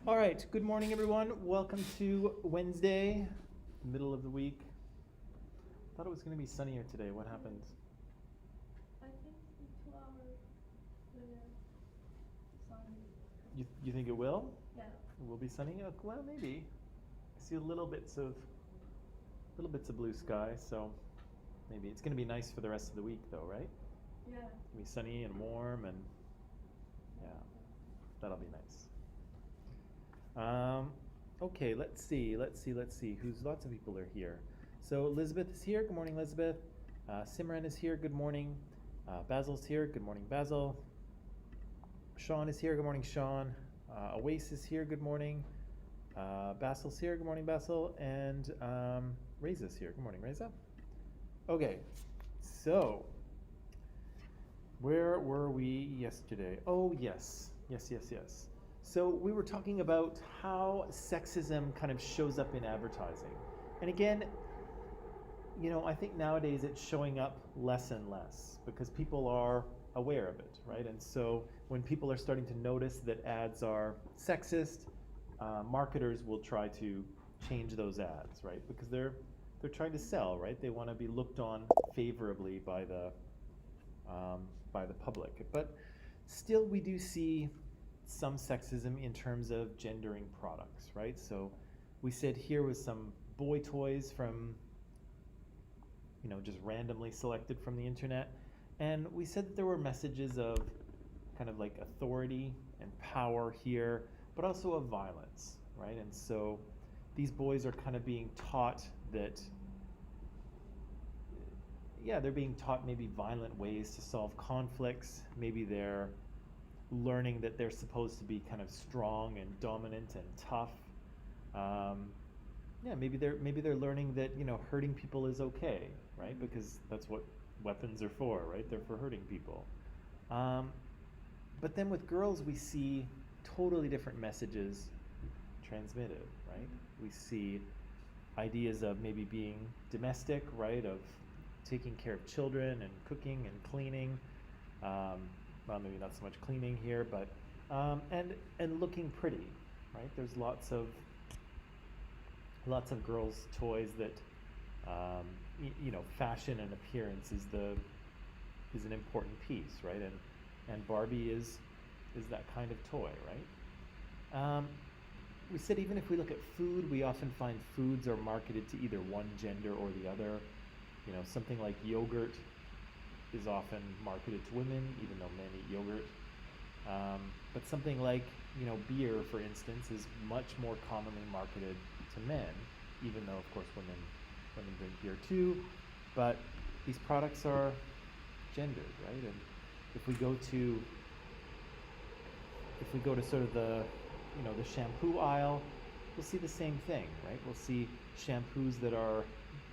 All right, good morning, everyone. Welcome to Wednesday, middle of the week. Thought it was going to be sunnier today. What happened? I think in 2 hours later, sun. You think it will? Yeah. It will be sunny? Well, maybe. I see little bits of blue sky, so maybe it's going to be nice for the rest of the week, though, right? Yeah. It's going to be sunny and warm, and yeah, that'll be nice. Okay, let's see. Lots of people are here. So Elizabeth is here. Good morning, Elizabeth. Simran is here. Good morning. Basil's here. Good morning, Basil. Sean is here. Good morning, Sean. Awais is here. Good morning. Basil's here. Good morning, Basil. And Reza's here. Good morning, Reza. Okay, so where were we yesterday? Oh, yes. So we were talking about how sexism kind of shows up in advertising. And again, I think nowadays it's showing up less and less because people are aware of it, right? And so when people are starting to notice that ads are sexist, marketers will try to change those ads, right? Because they're trying to sell, right? They want to be looked on favorably by the public. But still, we do see some sexism in terms of gendering products, right? So we said here was some boy toys from, just randomly selected from the internet. And we said that there were messages of kind of like authority and power here, but also of violence, right? And so these boys are kind of being taught that, they're being taught maybe violent ways to solve conflicts. Maybe they're learning that they're supposed to be kind of strong and dominant and tough. Maybe they're learning that hurting people is okay, right? Because that's what weapons are for, right? They're for hurting people. But then with girls, we see totally different messages transmitted, right? We see ideas of maybe being domestic, right? Of taking care of children and cooking and cleaning. Well, maybe not so much cleaning here, but and looking pretty, right? There's lots of girls' toys that fashion and appearance is an important piece, right? And Barbie is that kind of toy, right? We said even if we look at food, we often find foods are marketed to either one gender or the other. Something like yogurt is often marketed to women, even though men eat yogurt. But something like, beer, for instance, is much more commonly marketed to men, even though, of course, women drink beer too. But these products are gendered, right? And if we go to sort of the shampoo aisle, we'll see the same thing, right? We'll see shampoos that are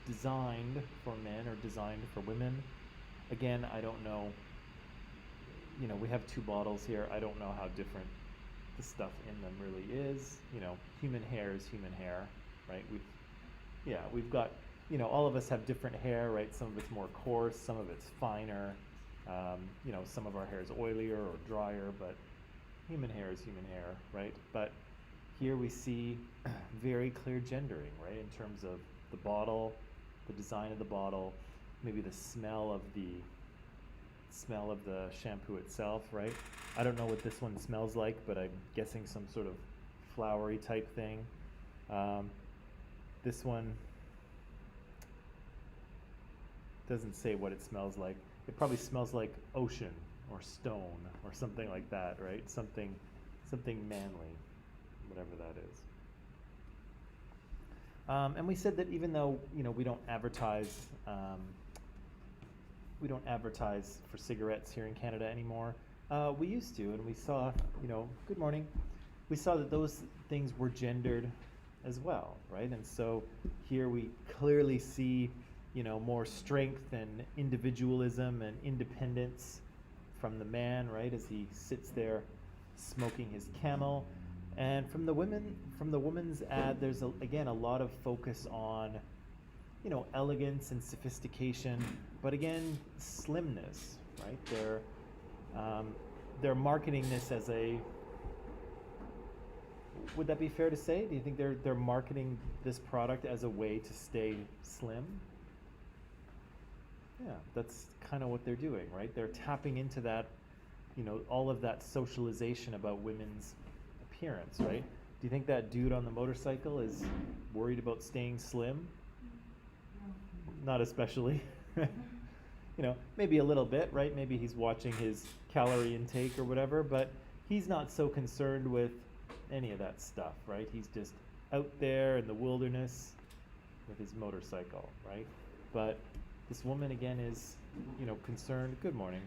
designed for men or designed for women. Again, I don't know, we have 2 bottles here. I don't know how different the stuff in them really is. Human hair is human hair, right? We've got, all of us have different hair, right? Some of it's more coarse, some of it's finer. Some of our hair is oilier or drier, but human hair is human hair, right? But here we see very clear gendering, right? In terms of the bottle, the design of the bottle, maybe the smell of the shampoo itself, right? I don't know what this one smells like, but I'm guessing some sort of flowery type thing. This one doesn't say what it smells like. It probably smells like ocean or stone or something like that, right? Something manly, whatever that is. And we said that even though we don't advertise for cigarettes here in Canada anymore, we used to, and we saw good morning. We saw that those things were gendered as well, right? And so here we clearly see more strength and individualism and independence from the man, right, as he sits there smoking his Camel. And from the woman's ad, there's again a lot of focus on elegance and sophistication, but again slimness, right? They're marketing this as a Would that be fair to say? Do you think they're marketing this product as a way to stay slim? Yeah, that's kind of what they're doing, right? They're tapping into that, all of that socialization about women's appearance, right? Do you think that dude on the motorcycle is worried about staying slim? Not especially. Maybe a little bit, right? Maybe he's watching his calorie intake or whatever, but he's not so concerned with any of that stuff, right? He's just out there in the wilderness with his motorcycle, right? But this woman again is, concerned, good morning,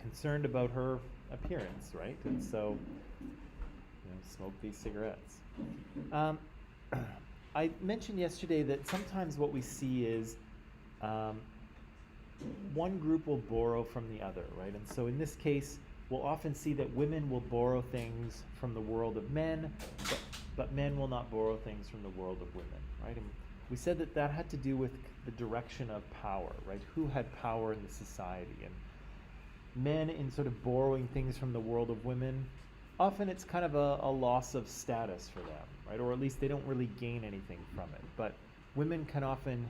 concerned about her appearance, right? And so, smoke these cigarettes. I mentioned yesterday that sometimes what we see is one group will borrow from the other, right? And so in this case, we'll often see that women will borrow things from the world of men, but men will not borrow things from the world of women, right? And we said that had to do with the direction of power, right? Who had power in the society? And men, in sort of borrowing things from the world of women, often it's kind of a loss of status for them, right? Or at least they don't really gain anything from it. But women can often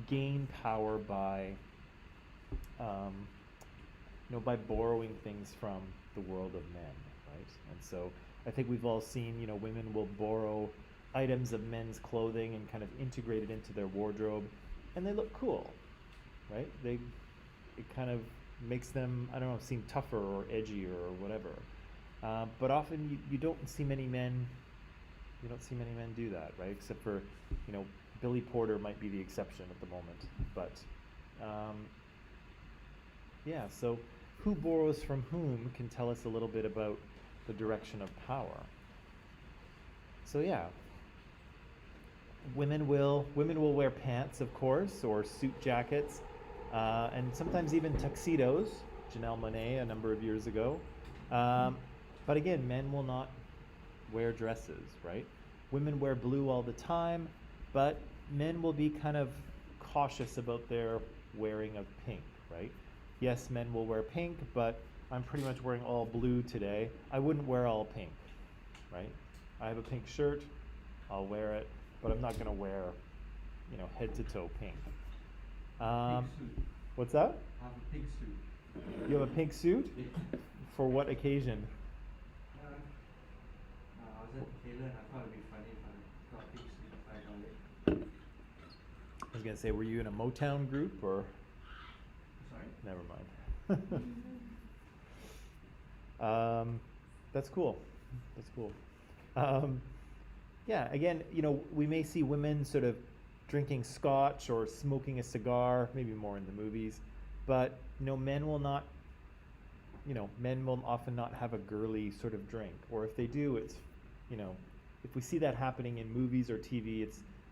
gain power by by borrowing things from the world of men, right? And so I think we've all seen, women will borrow items of men's clothing and kind of integrate it into their wardrobe, and they look cool, right? It kind of makes them, I don't know, seem tougher or edgier or whatever. But often you don't see many men do that, right? Except for, Billy Porter might be the exception at the moment. But so who borrows from whom can tell us a little bit about the direction of power. So women will wear pants, of course, or suit jackets, and sometimes even tuxedos. Janelle Monáe a number of years ago. But again, men will not wear dresses, right? Women wear blue all the time, but men will be kind of cautious about their wearing of pink, right? Yes, men will wear pink, but I'm pretty much wearing all blue today. I wouldn't wear all pink, right? I have a pink shirt, I'll wear it, but I'm not going to wear, head to toe pink. Pink suit. What's that? I have a pink suit. You have a pink suit? For what occasion? I was at the tailor and I thought it'd be funny if I got a pink suit if I got it. I was going to say, were you in a Motown group or? Sorry? Never mind. That's cool. That's cool. Again, we may see women sort of drinking scotch or smoking a cigar, maybe more in the movies, but men will not. Men will often not have a girly sort of drink, or if they do, it's, if we see that happening in movies or TV,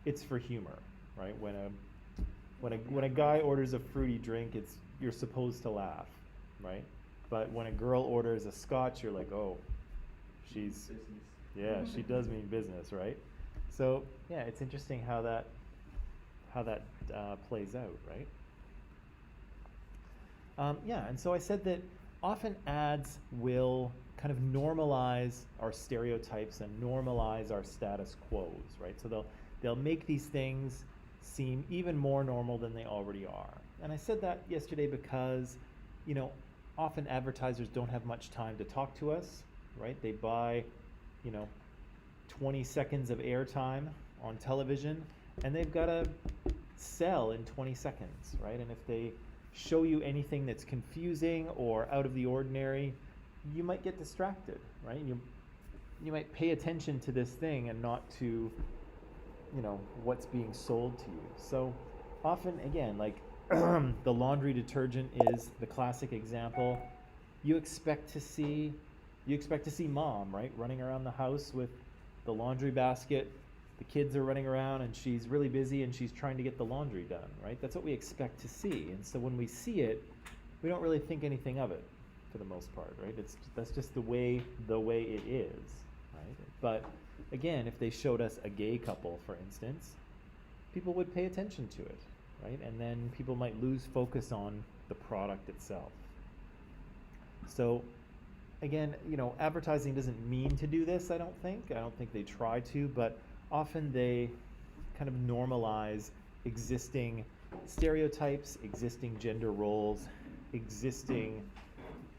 it's for humor, right? When a guy orders a fruity drink, you're supposed to laugh, right? But when a girl orders a scotch, you're like, oh, she's, she does mean business, right? So it's interesting how that plays out, right? And so I said that often ads will kind of normalize our stereotypes and normalize our status quos, right? So they'll make these things seem even more normal than they already are. And I said that yesterday because, often advertisers don't have much time to talk to us, right? They buy, 20 seconds of airtime on television, and they've got to sell in 20 seconds, right? And if they show you anything that's confusing or out of the ordinary, you might get distracted, right? You might pay attention to this thing and not to, what's being sold to you. So often, again, like the laundry detergent is the classic example. You expect to see mom, right, running around the house with the laundry basket. The kids are running around and she's really busy and she's trying to get the laundry done, right? That's what we expect to see. And so when we see it, we don't really think anything of it for the most part, right? That's just the way it is, right? But again, if they showed us a gay couple, for instance, people would pay attention to it, right? And then people might lose focus on the product itself. So again, advertising doesn't mean to do this, I don't think. I don't think they try to, but often they kind of normalize existing stereotypes, existing gender roles, existing,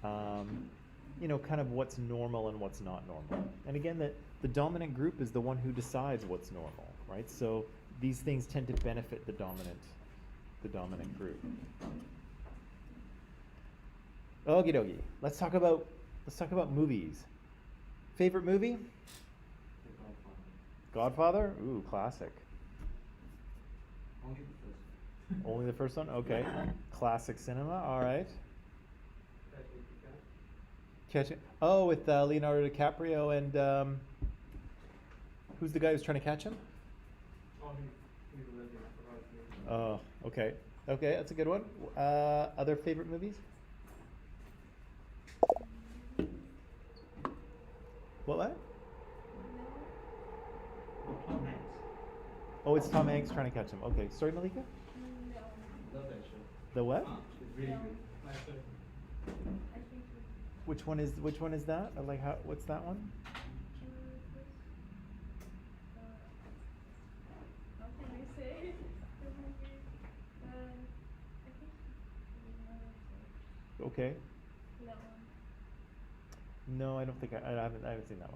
kind of what's normal and what's not normal. And again, the dominant group is the one who decides what's normal, right? So these things tend to benefit the dominant group. Okie dokie. Let's talk about movies. Favorite movie? The Godfather. Godfather? Ooh, classic. Only the first. Only the first one? Okay. Classic cinema. All right. Catch it. Oh, with Leonardo DiCaprio and who's the guy who's trying to catch him? Oh, okay. Okay, that's a good one. Other favorite movies? What? Oh, Tom Hanks. Oh, it's Tom Hanks trying to catch him. Okay. Sorry, Malika? No. Love that show. The what? It's really No. good. I think Which one is that? Like what's that one? how can I say? The movie, I think Okay. that one. No, I don't think I haven't seen that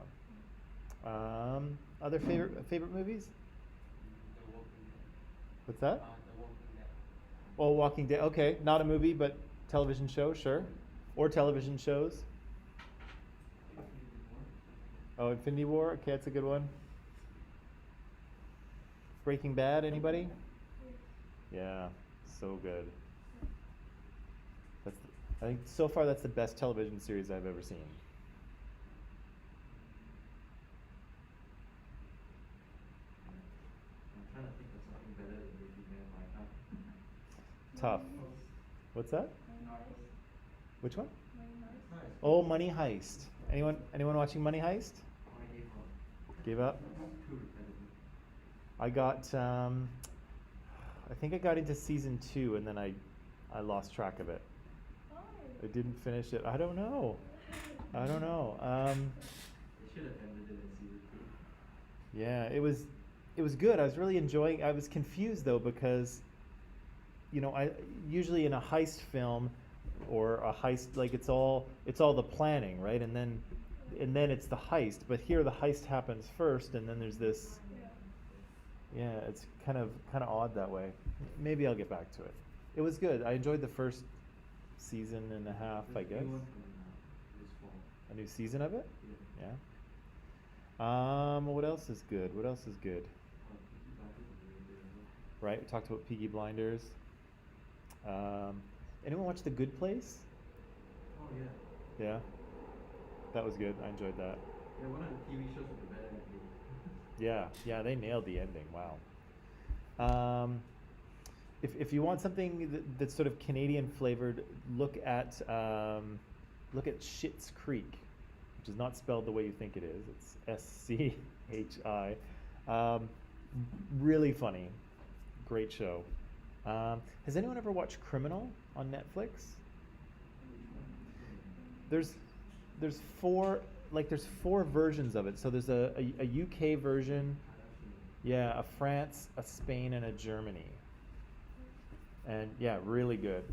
one. Other favorite movies? The Walking Dead. What's that? The Walking Dead. Oh, Walking Dead. Okay, not a movie, but television show, sure. Or television shows. Oh, Infinity War. Okay, that's a good one. Breaking Bad. Anybody? Yeah, so good. I think so far that's the best television series I've ever seen. I'm trying to think of something better than Breaking Bad right now. Tough. What's that? Nice. Which one? Nice. Oh, Money Heist. Anyone watching Money Heist? I gave up. Gave up? Too repetitive. I got I think I got into season 2 and then I lost track of it. I didn't finish it. I don't know. They should have ended it in season 2. Yeah, it was good. I was really enjoying. I was confused though because I usually in a heist film or a heist, like it's all the planning, right? And then it's the heist, but here the heist happens first and then there's this. Yeah, it's kind of odd that way. Maybe I'll get back to it. It was good. I enjoyed the first season and a half, I guess. There's a new one coming out this fall. A new season of it? Yeah. Yeah. What else is good? What else is good? Peaky Blinders is really good as well. Right, we talked about Peaky Blinders. Anyone watch The Good Place? Oh yeah. Yeah. That was good. I enjoyed that. Yeah, one of the TV shows with the better ending. Yeah, they nailed the ending. Wow. If you want something that's sort of Canadian flavored, look at Schitt's Creek, which is not spelled the way you think it is. It's SCHI. Really funny, great show. Has anyone ever watched Criminal on Netflix? There's four versions of it. So there's a UK version, yeah, a France, a Spain, and a Germany. And yeah, really good.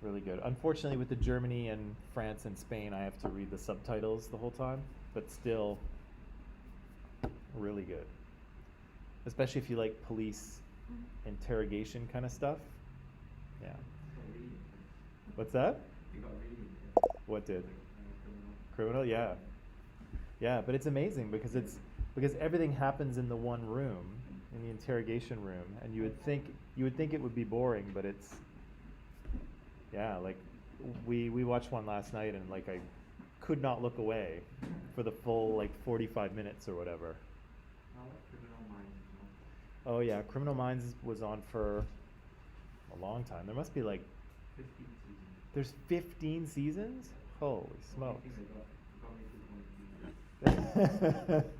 Really good. Unfortunately, with the Germany and France and Spain, I have to read the subtitles the whole time, but still really good. Especially if you like police interrogation kind of stuff. Yeah. What's that? You got really What did? Criminal. Criminal? Yeah. Yeah, but it's amazing because everything happens in the one room, in the interrogation room, and you would think it would be boring, but it's, yeah, like we watched one last night and like I could not look away for the full like 45 minutes or whatever. I like Criminal Minds as well. Oh yeah, Criminal Minds was on for a long time. There must be like 15 seasons. there's 15 seasons? Holy smokes. Only thing that got me through quarantine.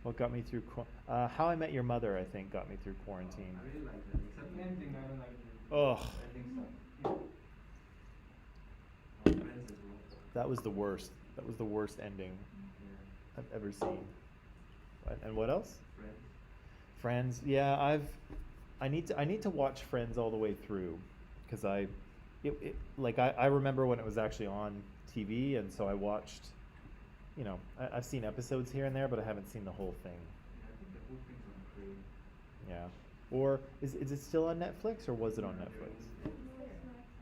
What got me through How I Met Your Mother, I think, got me through quarantine. I really like that. Except the ending, I don't like the Ugh. ending stuff. Friends as well. That was the worst. That was the worst ending Yeah. I've ever seen. And what else? Friends. Friends. Yeah, I need to watch Friends all the way through, because I remember when it was actually on TV, and so I watched. I've seen episodes here and there, but I haven't seen the whole thing. Yeah, I think the whole thing's on Crave. Yeah. Or is it still on Netflix, or was it on Netflix?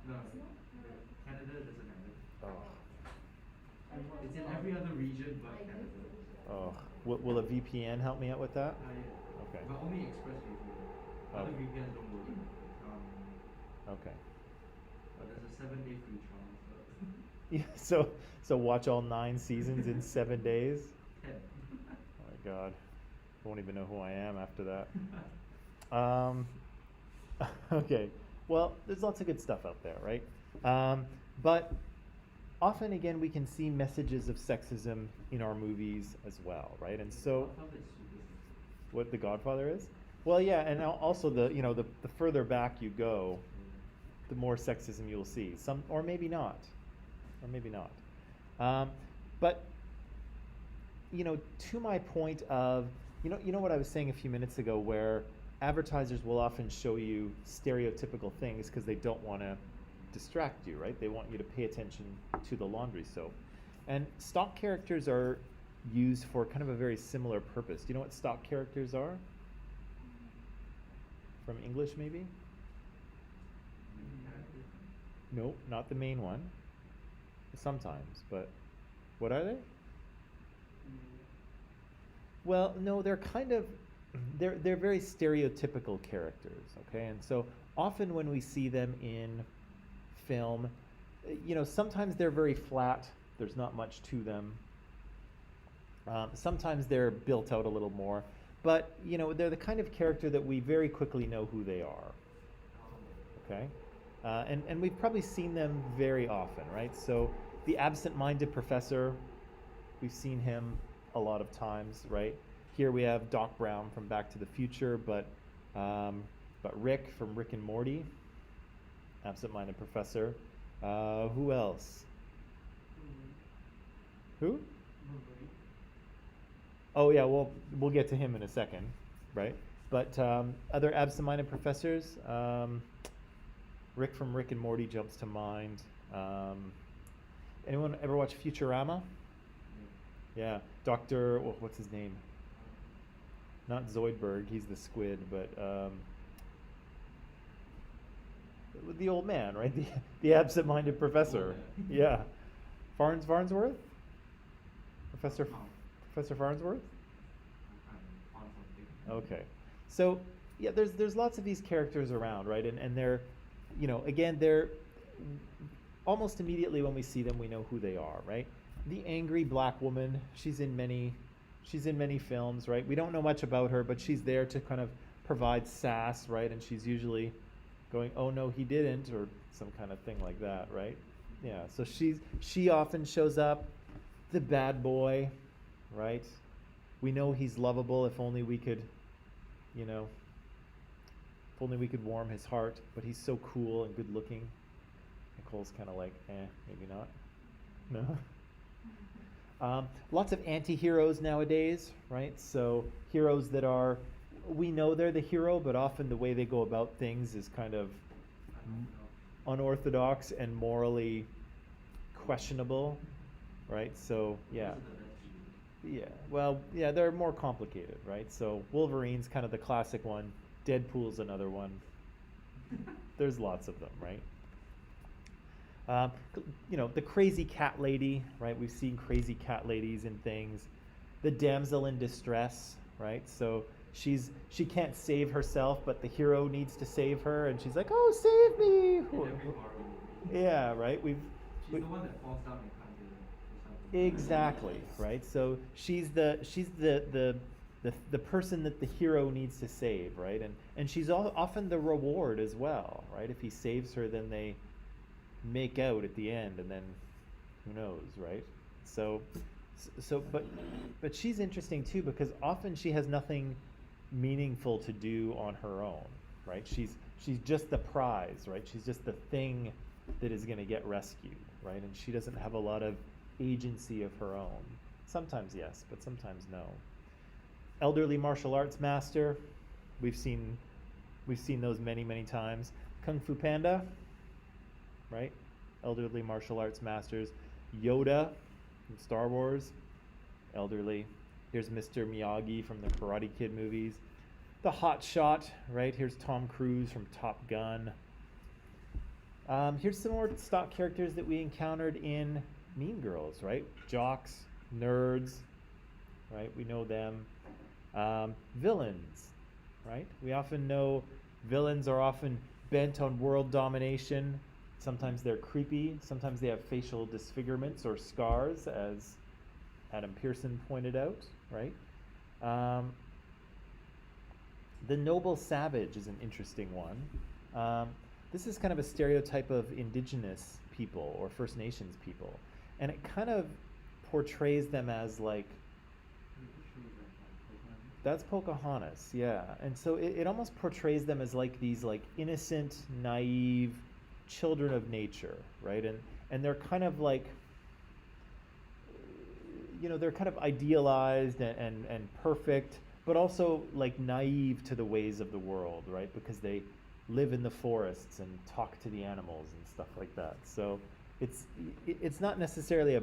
No, Canada doesn't have it. Oh. It's in every other region but Canada. Oh. Will a VPN help me out with that? Yeah. Okay. But only Express VPN. Other Okay. VPNs don't work. Okay. But there's a 7-day free trial, so Yeah. So watch all 9 seasons in 7 days. 10. Oh my God. I won't even know who I am after that. Okay. Well, there's lots of good stuff out there, right? But often, again, we can see messages of sexism in our movies as well, right? And so, Godfather is super sensitive. what The Godfather is? Well, yeah, and also the further back you go, the more sexism you'll see. Some, or maybe not, but to my point of, what I was saying a few minutes ago, where advertisers will often show you stereotypical things because they don't want to distract you, right? They want you to pay attention to the laundry soap. And stock characters are used for kind of a very similar purpose. Do you know what stock characters are? From English, maybe? Nope, not the main one. Sometimes, but what are they? Well, no, they're kind of, they're very stereotypical characters, okay? And so often when we see them in film, sometimes they're very flat. There's not much to them. Sometimes they're built out a little more, but they're the kind of character that we very quickly know who they are, okay? And we've probably seen them very often, right? So the absent-minded professor, we've seen him a lot of times, right? Here we have Doc Brown from Back to the Future, but Rick from Rick and Morty, absent-minded professor. Who else? Who? Oh yeah, well, we'll get to him in a second, right? But other absent-minded professors, Rick from Rick and Morty jumps to mind. Anyone ever watch Futurama? Yeah, Dr. What's his name? Not Zoidberg, he's the squid, but the old man, right? The absent-minded professor. Yeah, Farnsworth? Professor Farnsworth? Okay, so yeah, there's lots of these characters around, right? And they're, again, they're almost immediately when we see them, we know who they are, right? The angry black woman, she's in many films, right? We don't know much about her, but she's there to kind of provide sass, right? And she's usually going, "Oh no, he didn't," or some kind of thing like that, right? Yeah, so she often shows up. The bad boy, right? We know he's lovable. If only we could, if only we could warm his heart. But he's so cool and good looking. Nicole's kind of like, maybe not. No. Lots of anti-heroes nowadays, right? So heroes that are, we know they're the hero, but often the way they go about things is kind of unorthodox and morally questionable, right? So yeah. Yeah, well, yeah, they're more complicated, right? So Wolverine's kind of the classic one. Deadpool's another one. There's lots of them, right? The crazy cat lady, right? We've seen crazy cat ladies in things. The damsel in distress, right? So she can't save herself, but the hero needs to save her, and she's like, "Oh, save me!" In every horror movie. Yeah, right. She's the one that falls down and can't get it or something. Exactly, right? So she's the person that the hero needs to save, right? And she's often the reward as well, right? If he saves her, then they make out at the end, and then who knows, right? But she's interesting too, because often she has nothing meaningful to do on her own, right? She's just the prize, right? She's just the thing that is going to get rescued, right? And she doesn't have a lot of agency of her own. Sometimes yes, but sometimes no. Elderly martial arts master, we've seen those many, many times. Kung Fu Panda, right? Elderly martial arts masters. Yoda from Star Wars, elderly. Here's Mr. Miyagi from the Karate Kid movies. The Hot Shot, right? Here's Tom Cruise from Top Gun. Here's some more stock characters that we encountered in Mean Girls, right? Jocks, nerds, right? We know them. Villains, right? We often know villains are often bent on world domination. Sometimes they're creepy. Sometimes they have facial disfigurements or scars, as Adam Pearson pointed out, right? The noble savage is an interesting one. This is kind of a stereotype of indigenous people or First Nations people. And it kind of portrays them as like, that's Pocahontas, yeah. And so it almost portrays them as like these like innocent, naive children of nature, right? And they're kind of like, you know, they're kind of idealized and perfect, but also like naive to the ways of the world, right? Because they live in the forests and talk to the animals and stuff like that. So it's not necessarily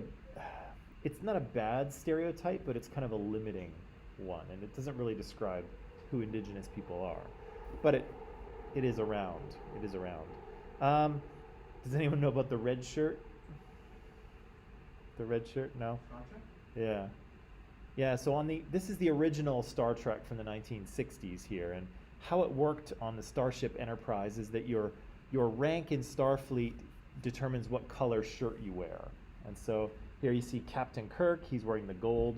it's not a bad stereotype, but it's kind of a limiting one, and it doesn't really describe who indigenous people are. But it is around. It is around. Does anyone know about the red shirt? The red shirt? No? Yeah. Yeah, so this is the original Star Trek from the 1960s here, and how it worked on the Starship Enterprise is that your rank in Starfleet determines what color shirt you wear. And so here you see Captain Kirk, he's wearing the gold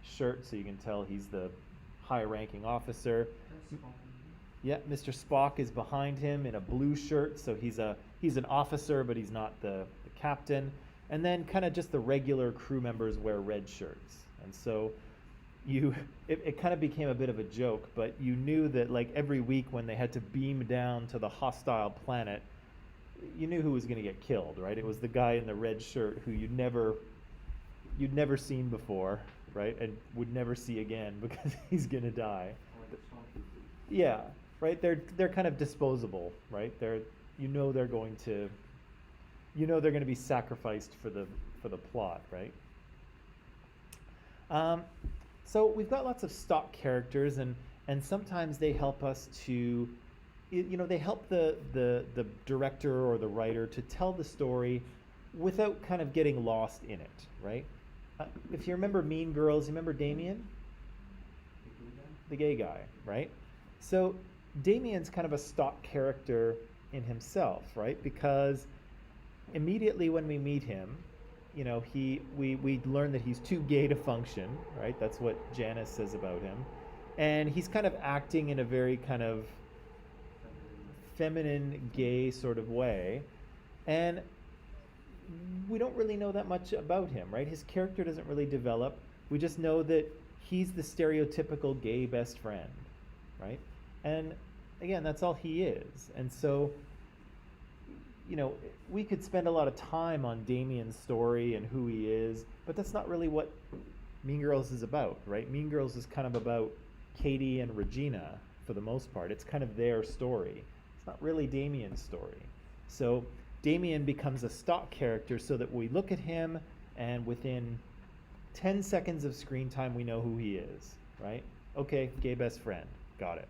shirt, so you can tell he's the high-ranking officer. Yeah, Mr. Spock is behind him in a blue shirt, so he's an officer, but he's not the captain. And then kind of just the regular crew members wear red shirts. And so it kind of became a bit of a joke, but you knew that like every week when they had to beam down to the hostile planet, you knew who was going to get killed, right? It was the guy in the red shirt who you'd never seen before, right? And would never see again because he's going to die. Yeah, right? They're kind of disposable, right? They're going to be sacrificed for the plot, right? So we've got lots of stock characters, and sometimes they help us to, they help the director or the writer to tell the story without kind of getting lost in it, right? If you remember Mean Girls, you remember Damien? The gay guy, right? So Damien's kind of a stock character in himself, right? Because immediately when we meet him, we learn that he's too gay to function, right? That's what Janice says about him. And he's kind of acting in a very kind of feminine, gay sort of way. And we don't really know that much about him, right? His character doesn't really develop. We just know that he's the stereotypical gay best friend, right? And again, that's all he is. And so, we could spend a lot of time on Damien's story and who he is, but that's not really what Mean Girls is about, right? Mean Girls is kind of about Katie and Regina for the most part. It's kind of their story. It's not really Damien's story. So Damien becomes a stock character so that we look at him and within 10 seconds of screen time we know who he is, right? Okay, gay best friend, got it,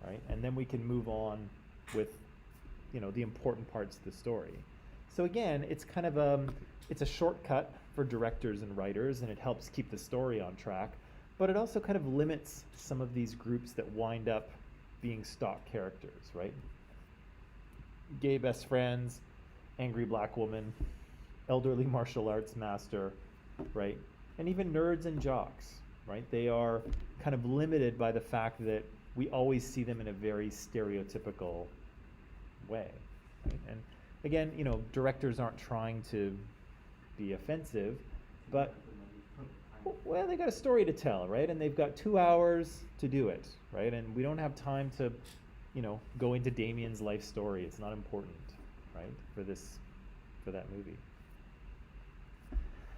right? And then we can move on with the important parts of the story. So again, it's kind of it's a shortcut for directors and writers, and it helps keep the story on track, but it also kind of limits some of these groups that wind up being stock characters, right? Gay best friends, angry black woman, elderly martial arts master, right? And even nerds and jocks, right? They are kind of limited by the fact that we always see them in a very stereotypical way, right? And again, directors aren't trying to be offensive, but well, they got a story to tell, right? And they've got 2 hours to do it, right? And we don't have time to, go into Damien's life story. It's not important, right? For this for that movie.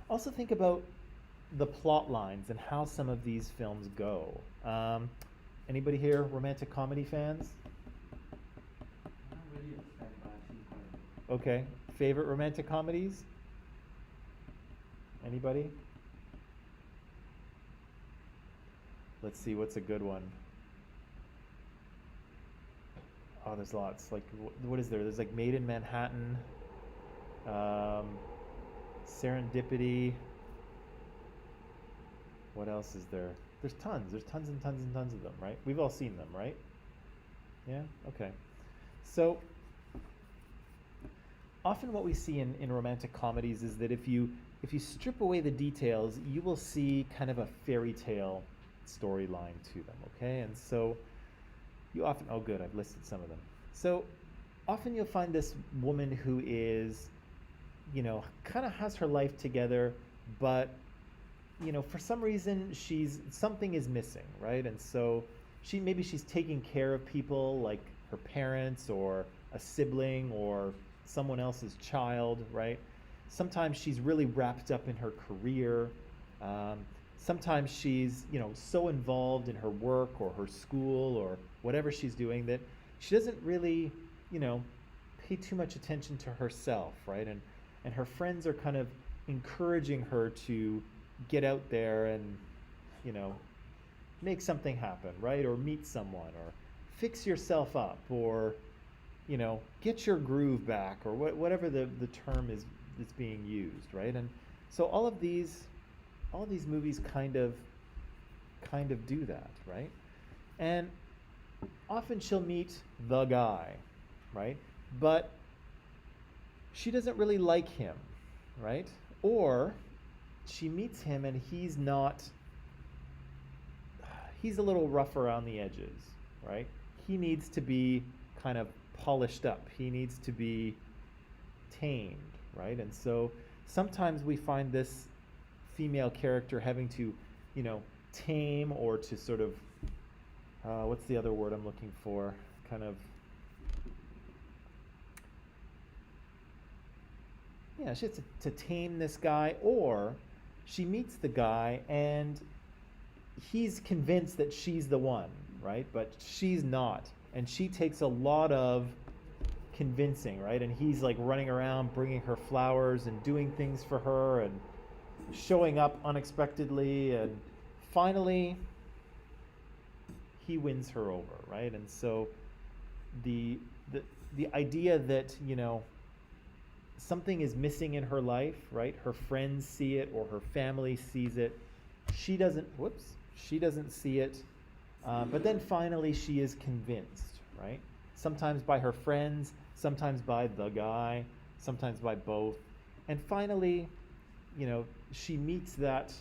Also think about the plot lines and how some of these films go. Anybody here romantic comedy fans? Not really a fan, but I've seen quite a bit. Okay. Favorite romantic comedies? Anybody? Let's see, what's a good one? Oh, there's lots. Like, what is there? There's like Made in Manhattan, Serendipity. What else is there? There's tons. There's tons and tons and tons of them, right? We've all seen them, right? Yeah? Okay. So, often what we see in romantic comedies is that if you strip away the details, you will see kind of a fairy tale storyline to them, okay? And so you often, oh good, I've listed some of them. So often you'll find this woman who is, kind of has her life together, but, for some reason something is missing, right? And so maybe she's taking care of people like her parents or a sibling or someone else's child, right? Sometimes she's really wrapped up in her career. Sometimes she's, so involved in her work or her school or whatever she's doing that she doesn't really, pay too much attention to herself, right? And her friends are kind of encouraging her to get out there and, make something happen, right? Or meet someone or fix yourself up or, get your groove back or whatever the term is that's being used, right? And so all these movies kind of do that, right? And often she'll meet the guy, right? But she doesn't really like him, right? Or she meets him and he's a little rough around the edges, right? He needs to be kind of polished up. He needs to be tamed, right? And so sometimes we find this female character having to, tame or to sort of, what's the other word I'm looking for? Kind of, she has to tame this guy, or she meets the guy and he's convinced that she's the one, right? But she's not. And she takes a lot of convincing, right? And he's like running around bringing her flowers and doing things for her and showing up unexpectedly, and finally he wins her over, right? And so the idea that something is missing in her life, right? Her friends see it or her family sees it. She doesn't see it, but then finally she is convinced, right? Sometimes by her friends, sometimes by the guy, sometimes by both. And finally, she meets that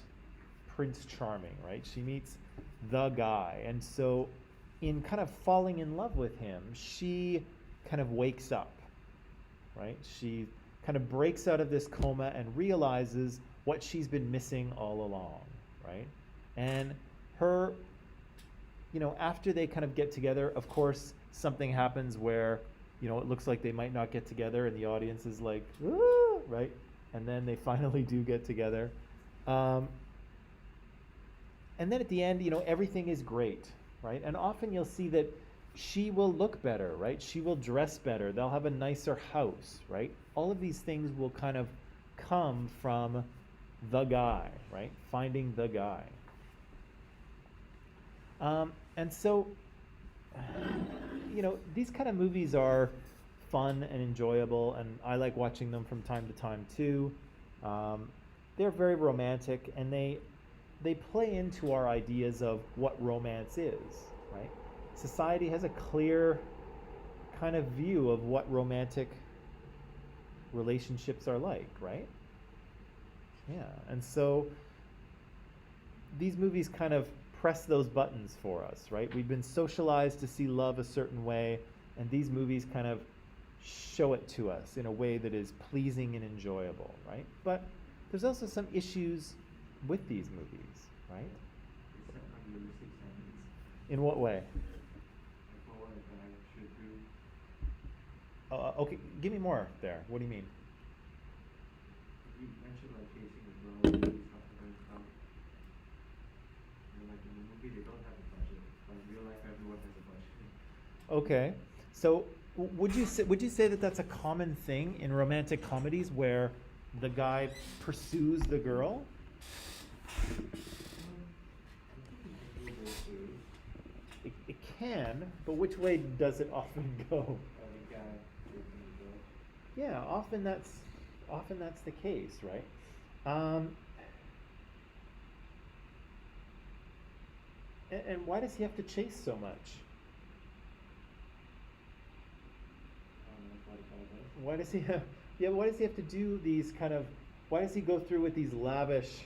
Prince Charming, right? She meets the guy. And so in kind of falling in love with him, she kind of wakes up, right? She kind of breaks out of this coma and realizes what she's been missing all along, right? And her, after they kind of get together, of course, something happens where, it looks like they might not get together and the audience is like, "Woo!" Right? And then they finally do get together. And then at the end, everything is great, right? And often you'll see that she will look better, right? She will dress better. They'll have a nicer house, right? All of these things will kind of come from the guy, right? Finding the guy. And so, these kind of movies are fun and enjoyable, and I like watching them from time to time too. They're very romantic, and they play into our ideas of what romance is, right? Society has a clear kind of view of what romantic relationships are like, right? Yeah, and so these movies kind of press those buttons for us, right? We've been socialized to see love a certain way, and these movies kind of show it to us in a way that is pleasing and enjoyable, right? But there's also some issues with these movies, right? Except unrealistic standards. In what way? Like for what a guy should do. Okay, give me more there. What do you mean? are chasing the girl and he's not going to come. And like in the movie, they don't have a budget, but in real life, everyone has a budget. Okay. So would you say that that's a common thing in romantic comedies where the guy pursues the girl? It can, but which way does it often go? Every guy chasing the girl. Yeah, often that's the case, right? And why does he have to chase so much? Why does he have? Yeah, why does he have to do these kind of? Why does he go through with these lavish,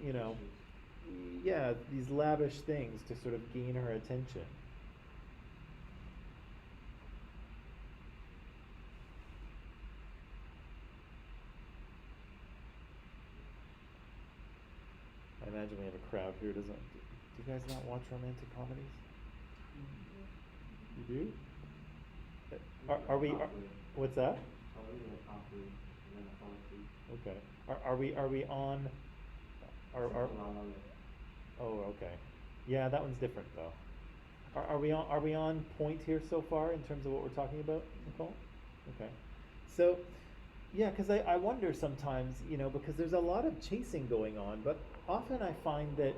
you know, yeah, these lavish things to sort of gain her attention? I imagine we have a crowd here. Do you guys not watch romantic comedies? You do? Are we? What's that? I only like halfway, and then I fall asleep. Okay. Are we on? Are Except for La La Land. Oh, okay. Yeah, that one's different though. Are we on point here so far in terms of what we're talking about, Nicole? Okay. So, yeah, because I wonder sometimes, you know, because there's a lot of chasing going on, but often I find that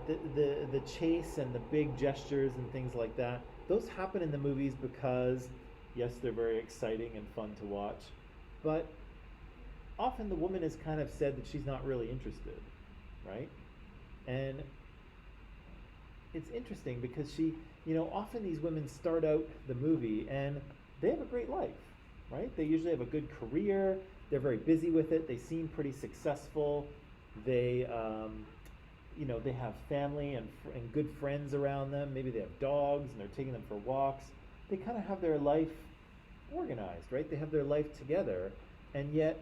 the chase and the big gestures and things like that, those happen in the movies because, yes, they're very exciting and fun to watch, but often the woman has kind of said that she's not really interested, right? And it's interesting because she, you know, often these women start out the movie and they have a great life, right? They usually have a good career, they're very busy with it, they seem pretty successful, they, you know, they have family and good friends around them, maybe they have dogs and they're taking them for walks. They kind of have their life organized, right? They have their life together, and yet,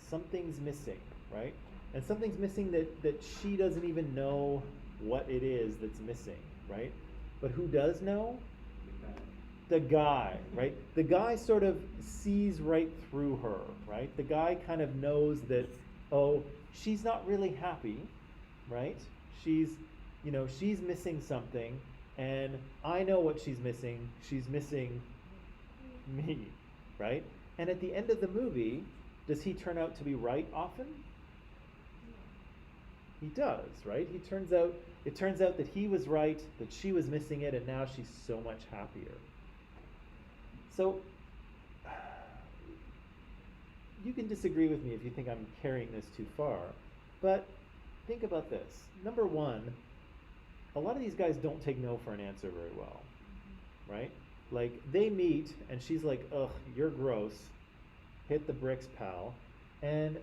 something's missing, right? And something's missing that she doesn't even know what it is that's missing, right? But who does know? The guy, right? The guy sort of sees right through her, right? The guy kind of knows that, oh, she's not really happy, right? She's, you know, she's missing something, and I know what she's missing. She's missing me, right? And at the end of the movie, does he turn out to be right often? He does, right? It turns out that he was right, that she was missing it, and now she's so much happier. So, you can disagree with me if you think I'm carrying this too far, but think about this. Number one, a lot of these guys don't take no for an answer very well, right? Like, they meet, and she's like, ugh, you're gross, hit the bricks, pal, and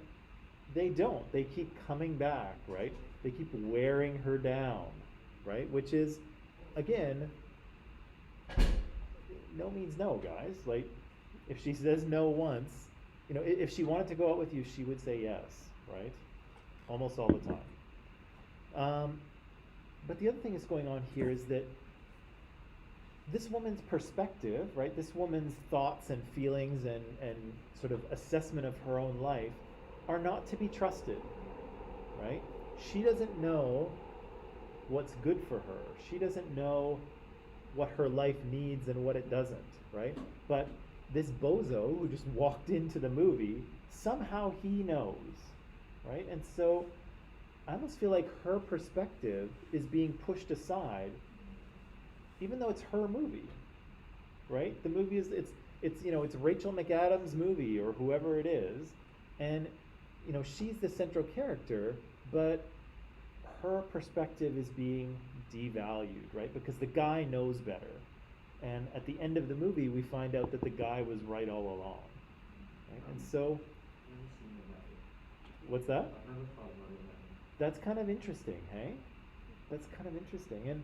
they don't. They keep coming back, right? They keep wearing her down, right? Which is, again, no means no, guys. Like, if she says no once, you know, if she wanted to go out with you, she would say yes, right? Almost all the time. But the other thing that's going on here is that this woman's perspective, right? This woman's thoughts and feelings and sort of assessment of her own life are not to be trusted, right? She doesn't know what's good for her. She doesn't know what her life needs and what it doesn't, right? But this bozo who just walked into the movie, somehow he knows, right? And so I almost feel like her perspective is being pushed aside, even though it's her movie, right? The movie is, it's you know, it's Rachel McAdams' movie or whoever it is, and you know, she's the central character, but her perspective is being devalued, right? Because the guy knows better. And at the end of the movie, we find out that the guy was right all along. Right? And so, what's that? That's kind of interesting, hey? That's kind of interesting.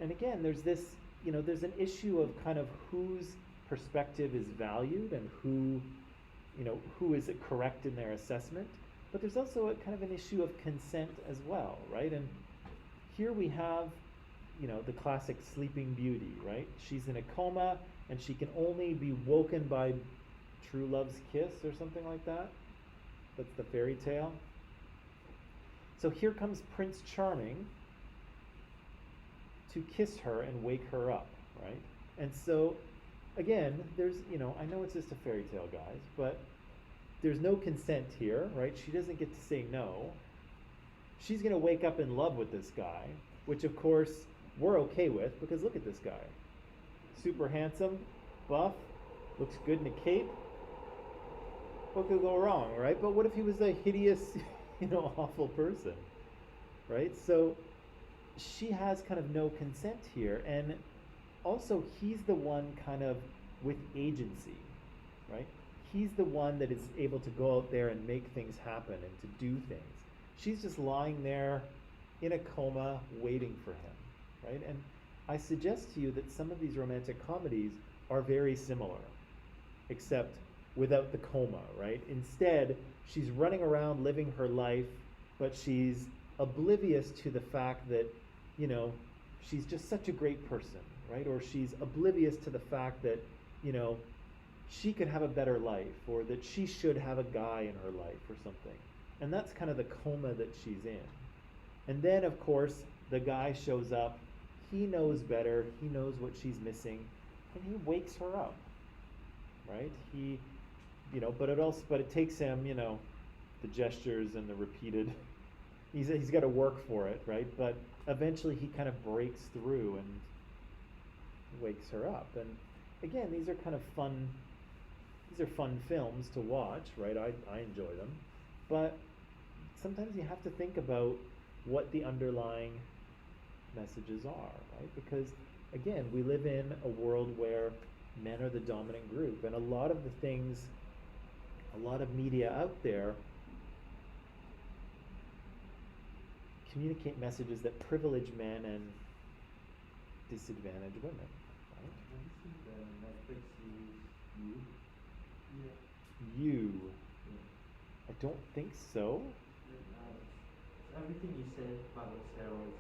And again, there's this, you know, there's an issue of kind of whose perspective is valued and who, you know, who is correct in their assessment. But there's also a kind of an issue of consent as well, right? And here we have, you know, the classic Sleeping Beauty, right? She's in a coma and she can only be woken by true love's kiss or something like that. That's the fairy tale. So here comes Prince Charming to kiss her and wake her up, right? And so, again, there's, I know it's just a fairy tale, guys, but there's no consent here, right? She doesn't get to say no. She's going to wake up in love with this guy, which, of course, we're okay with, because look at this guy. Super handsome, buff, looks good in a cape. What could go wrong, right? But what if he was a hideous, awful person, right? So she has kind of no consent here, and also he's the one kind of with agency, right? He's the one that is able to go out there and make things happen and to do things. She's just lying there in a coma waiting for him, right? And I suggest to you that some of these romantic comedies are very similar, except without the coma, right? Instead, she's running around living her life, but she's oblivious to the fact that, she's just such a great person, right? Or she's oblivious to the fact that, she could have a better life, or that she should have a guy in her life or something. And that's kind of the coma that she's in. And then, of course, the guy shows up. He knows better. He knows what she's missing, and he wakes her up, right? But it takes him, the gestures and the repeated. He's got to work for it, right? But eventually, he kind of breaks through and wakes her up. And again, these are kind of fun. These are fun films to watch, right? I enjoy them, but sometimes you have to think about what the underlying messages are, right? Because again, we live in a world where men are the dominant group, and a lot of media out there communicate messages that privilege men and disadvantage women, right? Have you seen the Netflix series You? Yeah. You. Yeah. I don't think so. Everything you said about the steroids,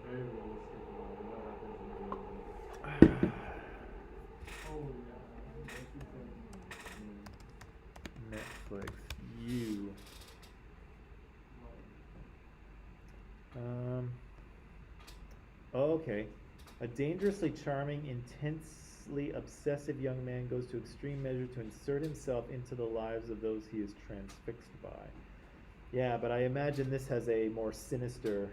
very realistic about what happens in real life. Oh yeah, Netflix. You. Okay. A dangerously charming, intensely obsessive young man goes to extreme measure to insert himself into the lives of those he is transfixed by. Yeah, but I imagine this has a more sinister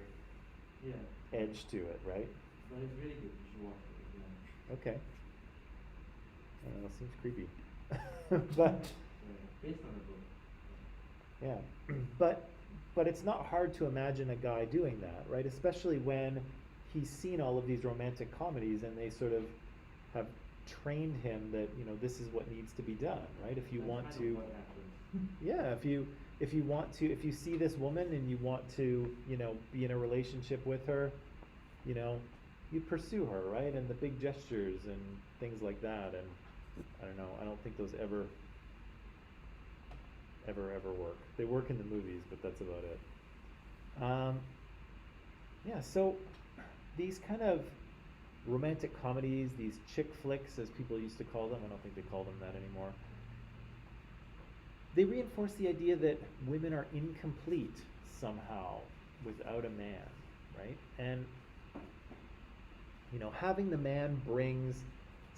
edge to it, right? But it's really good. You should watch it. Yeah. Okay. Seems creepy. But based on the book. yeah, but it's not hard to imagine a guy doing that, right? Especially when he's seen all of these romantic comedies and they sort of have trained him that this is what needs to be done, right? If you That's want kind to, of what happens. yeah, if you see this woman and you want to be in a relationship with her, you pursue her, right? And the big gestures and things like that. And I don't know, I don't think those ever work. They work in the movies, but that's about it. Yeah, so these kind of romantic comedies, these chick flicks, as people used to call them, I don't think they call them that anymore, they reinforce the idea that women are incomplete somehow without a man, right? And having the man brings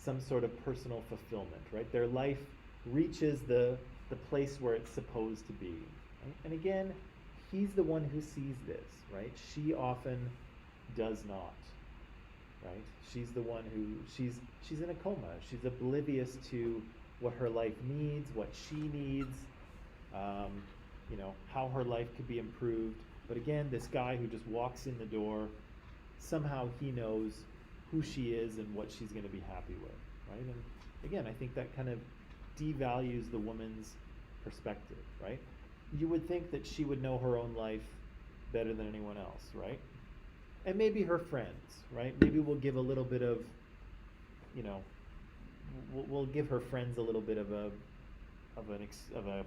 some sort of personal fulfillment, right? Their life reaches the place where it's supposed to be. Right? And again, he's the one who sees this, right? She often does not, right? She's the one who, she's in a coma. She's oblivious to what her life needs, what she needs, how her life could be improved. But again, this guy who just walks in the door, somehow he knows who she is and what she's going to be happy with, right? And again, I think that kind of devalues the woman's perspective, right? You would think that she would know her own life better than anyone else, right? And maybe her friends, right? Maybe we'll give a little bit of, we'll give her friends a little bit of a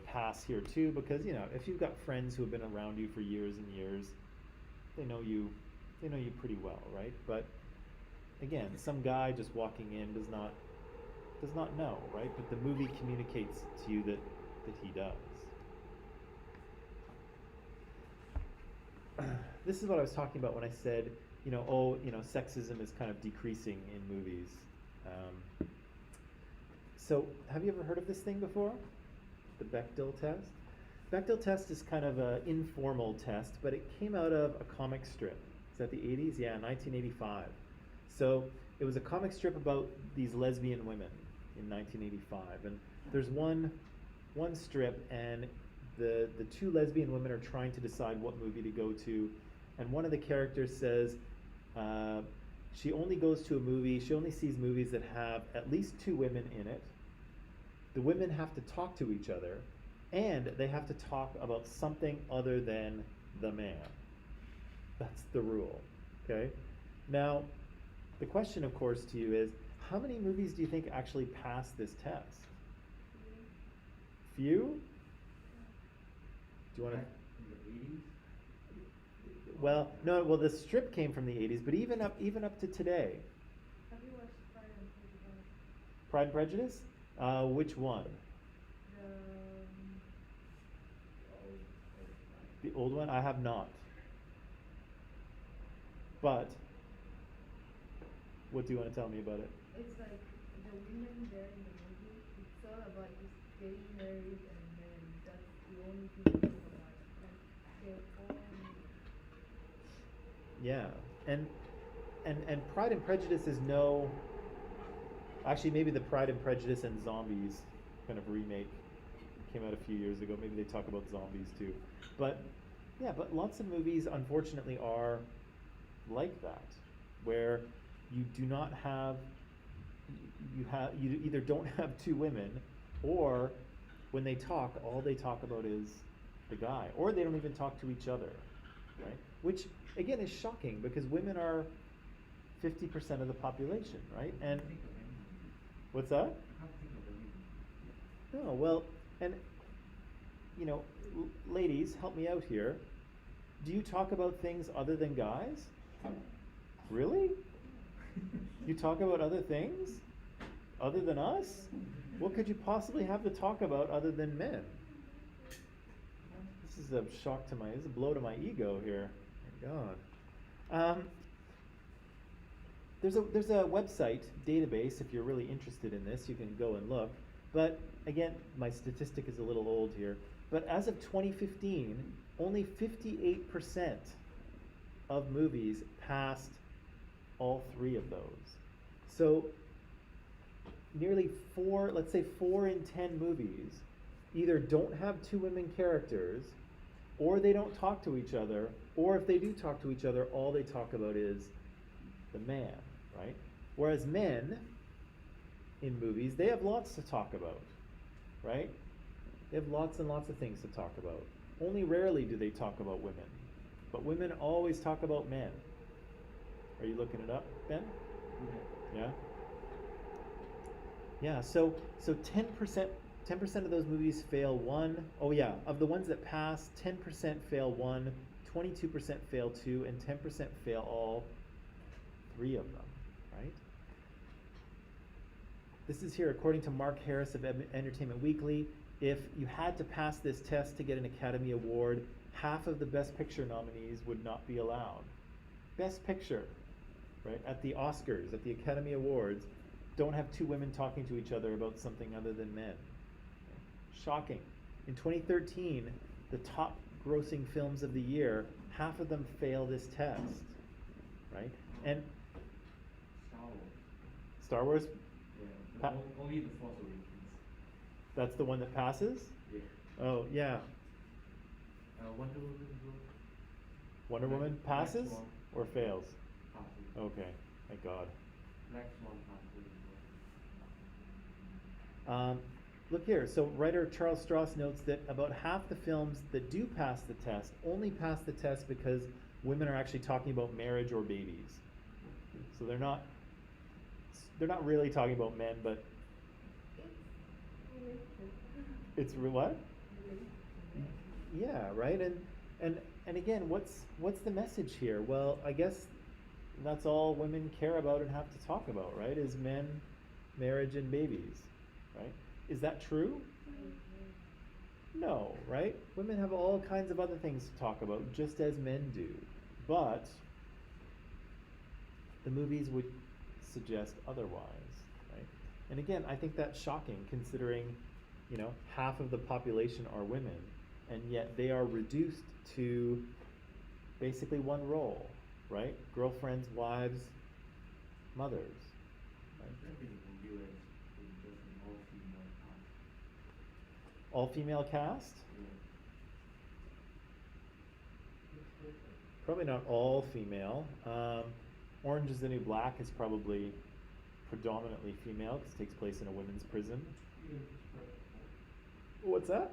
pass here too, because if you've got friends who have been around you for years and years, they know you pretty well, right? But again, some guy just walking in does not know, right? But the movie communicates to you that he does. this is what I was talking about when I said, oh, sexism is kind of decreasing in movies. So, have you ever heard of this thing before? The Bechdel test? Bechdel test is kind of an informal test, but it came out of a comic strip. Is that the 80s? Yeah, 1985. So, it was a comic strip about these lesbian women in 1985. And there's one strip, and the two lesbian women are trying to decide what movie to go to. And one of the characters says she only goes to a movie, she only sees movies that have at least two women in it. The women have to talk to each other, and they have to talk about something other than the man. That's the rule, okay? Now, the question, of course, to you is, how many movies do you think actually pass this test? Few? Do you want to? In the 80s? Well, no. Well, the strip came from the 80s, but even up to today. Have you watched Pride and Prejudice? Pride and Prejudice? Which one? The The old one? I have not. But what do you want to tell me about it? It's like the women there in the movie. It's all about just getting married, and then that's the only thing they talk about. Like they're all. Yeah, and Pride and Prejudice is no. Actually, maybe the Pride and Prejudice and Zombies kind of remake came out a few years ago. Maybe they talk about zombies too, but yeah, but lots of movies unfortunately are like that, where you do not have you either don't have two women, or when they talk, all they talk about is the guy, or they don't even talk to each other, right? Which again is shocking because women are 50% of the population, right? And what's that? I can't think of any. No, well, and ladies, help me out here. Do you talk about things other than guys? Really? You talk about other things other than us? What could you possibly have to talk about other than men? This is a shock to this is a blow to my ego here. My God. There's a website database. If you're really interested in this, you can go and look. But again, my statistic is a little old here. But as of 2015, only 58% of movies passed all three of those. So nearly let's say 4 in 10 movies either don't have two women characters, or they don't talk to each other, or if they do talk to each other, all they talk about is the man, right? Whereas men in movies, they have lots to talk about, right? They have lots and lots of things to talk about. Only rarely do they talk about women, but women always talk about men. Are you looking it up, Ben? Yeah. Yeah? Yeah, so 10% of those movies fail one. Oh yeah, of the ones that pass, 10% fail one, 22% fail two, and 10% fail all three of them, right? This is here according to Mark Harris of Entertainment Weekly. If you had to pass this test to get an Academy Award, half of the Best Picture nominees would not be allowed. Best Picture, right? At the Oscars, at the Academy Awards, don't have two women talking to each other about something other than men. Shocking. In 2013, the top grossing films of the year, half of them fail this test, right? And Star Wars. Star Wars, Yeah. Only the Force Awakens. that's the one that passes? Yeah. Oh, yeah. Wonder Woman as well. Wonder Woman Black passes Swan. or fails? Passes. Okay, thank God. Black Swan passes as well. Look here. So writer Charles Strauss notes that about half the films that do pass the test only pass the test because women are actually talking about marriage or babies. So they're not really talking about men, but it's what? Yeah, right. And again, what's the message here? Well, I guess that's all women care about and have to talk about, right? Is men, marriage, and babies, right? Is that true? No, right? Women have all kinds of other things to talk about, just as men do. But the movies would suggest otherwise, right? And again, I think that's shocking considering, half of the population are women, and yet they are reduced to basically one role, right? Girlfriends, wives, mothers, right? There's been a movie where it's just an all-female cast. All female cast? Yeah. Probably not all female. Orange is the New Black is probably predominantly female because it takes place in a women's prison. What's that?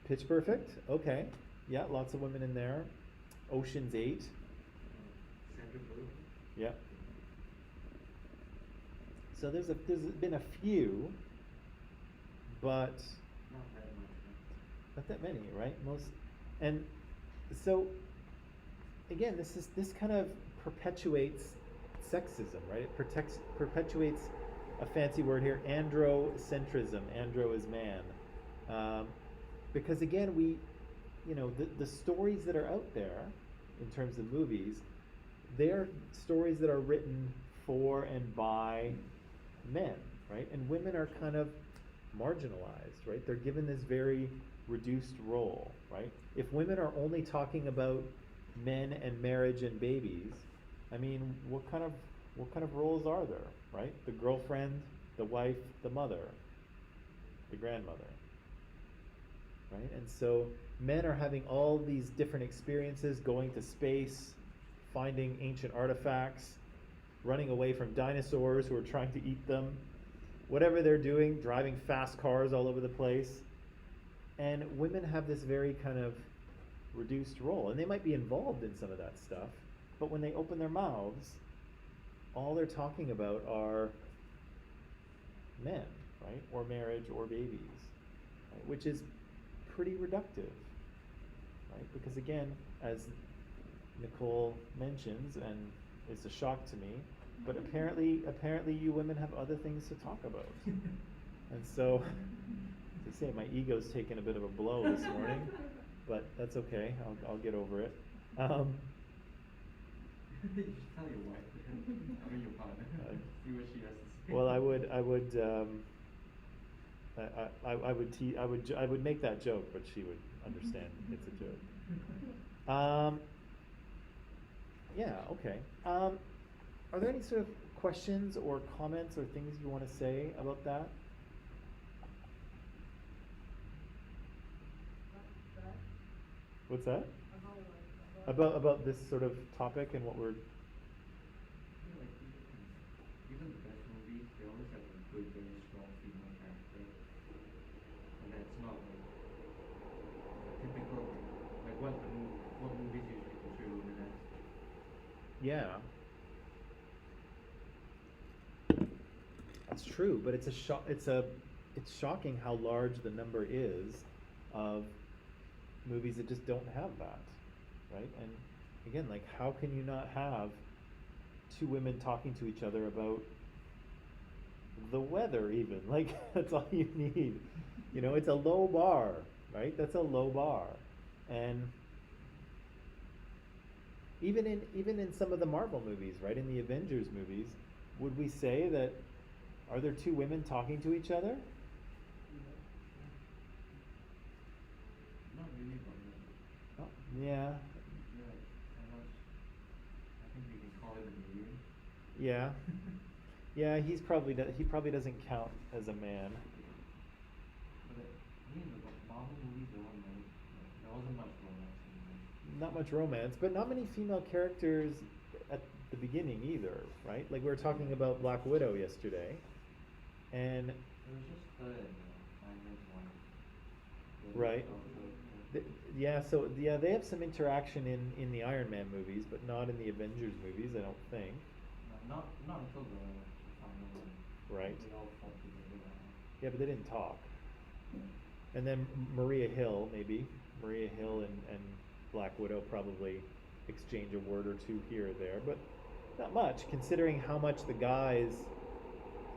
Pitch Perfect? Okay. Yeah, lots of women in there. Ocean's 8. Sandra Bullock. Yeah. So there's been a few, but Not that much. not that many, right? And so again, this kind of perpetuates sexism, right? It perpetuates a fancy word here, androcentrism. Andro is man, because again, the stories that are out there in terms of movies, they're stories that are written for and by men, right? And women are kind of marginalized, right? They're given this very reduced role, right? If women are only talking about men and marriage and babies, I mean, what kind of roles are there, right? The girlfriend, the wife, the mother, the grandmother, right? And so men are having all these different experiences, going to space, finding ancient artifacts, running away from dinosaurs who are trying to eat them, whatever they're doing, driving fast cars all over the place. And women have this very kind of reduced role, and they might be involved in some of that stuff, but when they open their mouths, all they're talking about are men, right? Or marriage or babies, right? Which is pretty reductive, right? Because again, as Nicole mentions, and it's a shock to me, but apparently you women have other things to talk about. And so, as I say, my ego's taken a bit of a blow this morning, but that's okay. I'll get over it. You should tell your wife. I mean your partner. See what she has to say. Well, I would make that joke, but she would understand it's a joke. Yeah, okay. Are there any sort of questions or comments or things you want to say about that? What's that? About this sort of topic and what we're. Yeah, like even the best movies, they always have a good, very strong female character, and that's not like typical, like what movies usually portray women as. Yeah. That's true, but it's shocking how large the number is of movies that just don't have that, right? And again, like, how can you not have two women talking to each other about the weather even? Like, that's all you need. It's a low bar, right? That's a low bar. And even in some of the Marvel movies, right? In the Avengers movies, would we say that, are there two women talking to each other? Not really, but Oh, yeah. yeah, I think we can call it a medium. Yeah. Yeah, he probably doesn't count as a man. But in the Marvel movies, there wasn't much romance in them. Not much romance, but not many female characters at the beginning either, right? Like we were talking about Black Widow yesterday, and It was just her and Iron Man's wife. right. They have some interaction in the Iron Man movies, but not in the Avengers movies, I don't think. Not until the final one. Right. They all fought together. Yeah, but they didn't talk. And then Maria Hill and Black Widow probably exchange a word or two here or there, but not much, considering how much the guys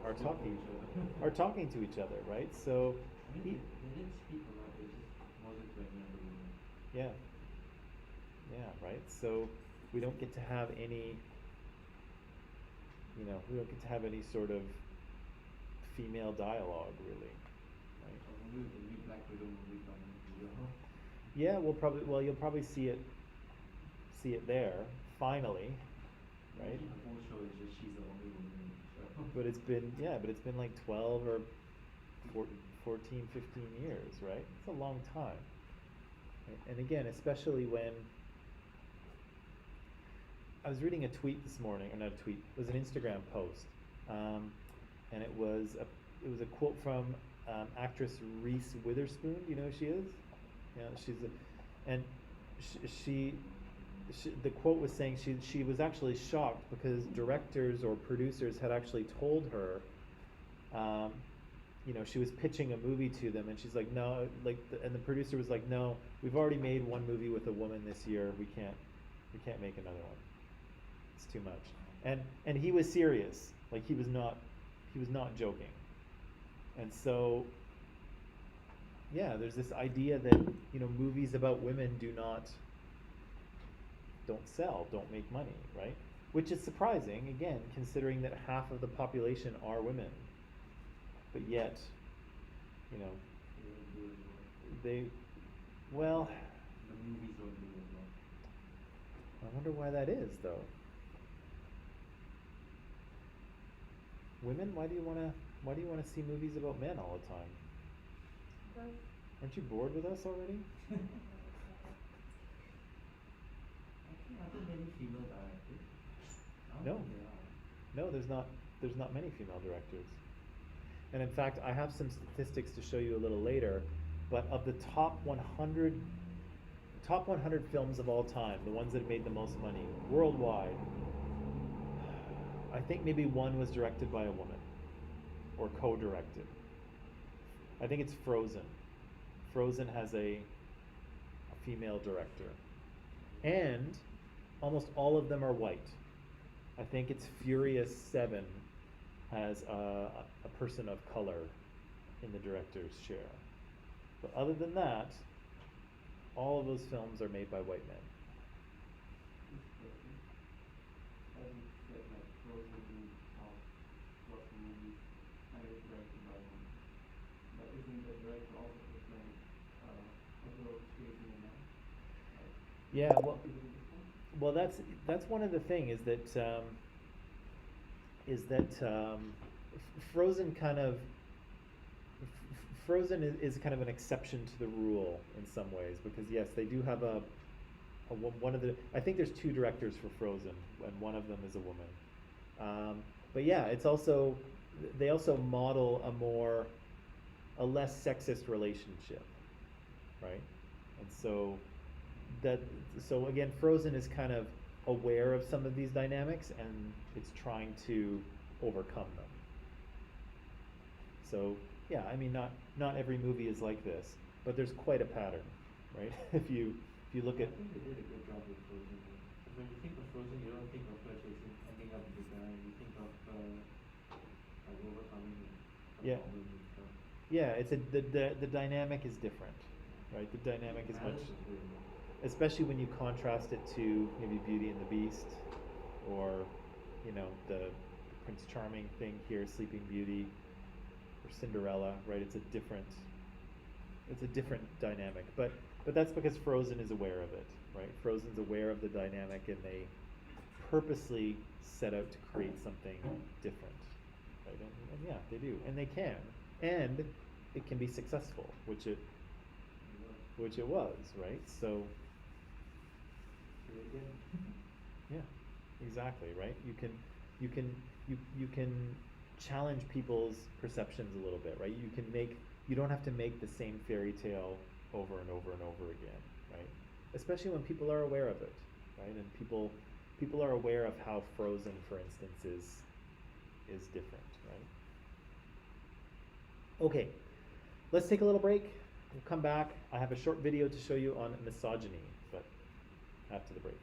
are talking to each other, right? So I mean, they didn't speak a lot. They just molded to any other woman. Yeah. Yeah, right? So we don't get to have any, we don't get to have any sort of female dialogue, really, right? So maybe the new Black Widow movie coming to you. Yeah, you'll probably see it there, finally, right? Maybe the whole show is just she's the only woman in the show. But it's been like 12 or 14, 15 years, right? It's a long time. Right? And again, especially when I was reading a tweet this morning, or not a tweet, it was an Instagram post, and it was a quote from actress Reese Witherspoon. Do you know who she is? Yeah, and she the quote was saying she was actually shocked because directors or producers had actually told her, she was pitching a movie to them, and she's like, no, and the producer was like, no, we've already made one movie with a woman this year. We can't make another one. It's too much. And he was serious. Like he was not joking. And so, yeah, there's this idea that movies about women don't sell, don't make money, right? Which is surprising, again, considering that half of the population are women. But yet, they, well, The movies don't do as well. I wonder why that is, though. Women, why do you wanna see movies about men all the time? Because Aren't you bored with us already? Actually, are there many female directors? I don't No. think there are. No, there's not many female directors. And in fact, I have some statistics to show you a little later, but of the top 100 films of all time, the ones that have made the most money worldwide, I think maybe one was directed by a woman or co-directed. I think it's Frozen. Frozen has a female director. And almost all of them are white. I think it's Furious 7 has a person of color in the director's chair. But other than that, all of those films are made by white men. As you said, like Frozen in top Russian movies, and it's directed by women. But isn't the director also portraying a girl chasing a man? Like, Yeah, well, doing this one? well, that's one of the things is that Frozen Frozen is kind of an exception to the rule in some ways, because yes, they do have one of the, I think there's two directors for Frozen, and one of them is a woman. But yeah, they also model a less sexist relationship, right? And so again, Frozen is kind of aware of some of these dynamics, and it's trying to overcome them. So yeah, I mean, not every movie is like this, but there's quite a pattern, right? if you look at, I think they did a good job with Frozen. Because when you think of Frozen, you don't think of her chasing, ending up with the guy. You think of like overcoming a Yeah. problem and stuff. yeah, the dynamic is different, right? The dynamic is much, Balance very good. especially when you contrast it to maybe Beauty and the Beast, or the Prince Charming thing here, Sleeping Beauty, or Cinderella, right? It's a different dynamic, but that's because Frozen is aware of it, right? Frozen's aware of the dynamic, and they purposely set out to create something different, right? And yeah, they do, and they can, and it can be successful, which it was, right? So Here again. yeah, exactly, right? You can challenge people's perceptions a little bit, right? You don't have to make the same fairy tale over and over and over again, right? Especially when people are aware of it, right? And people are aware of how Frozen, for instance, is different, right? Okay, let's take a little break. We'll come back. I have a short video to show you on misogyny, but after the break.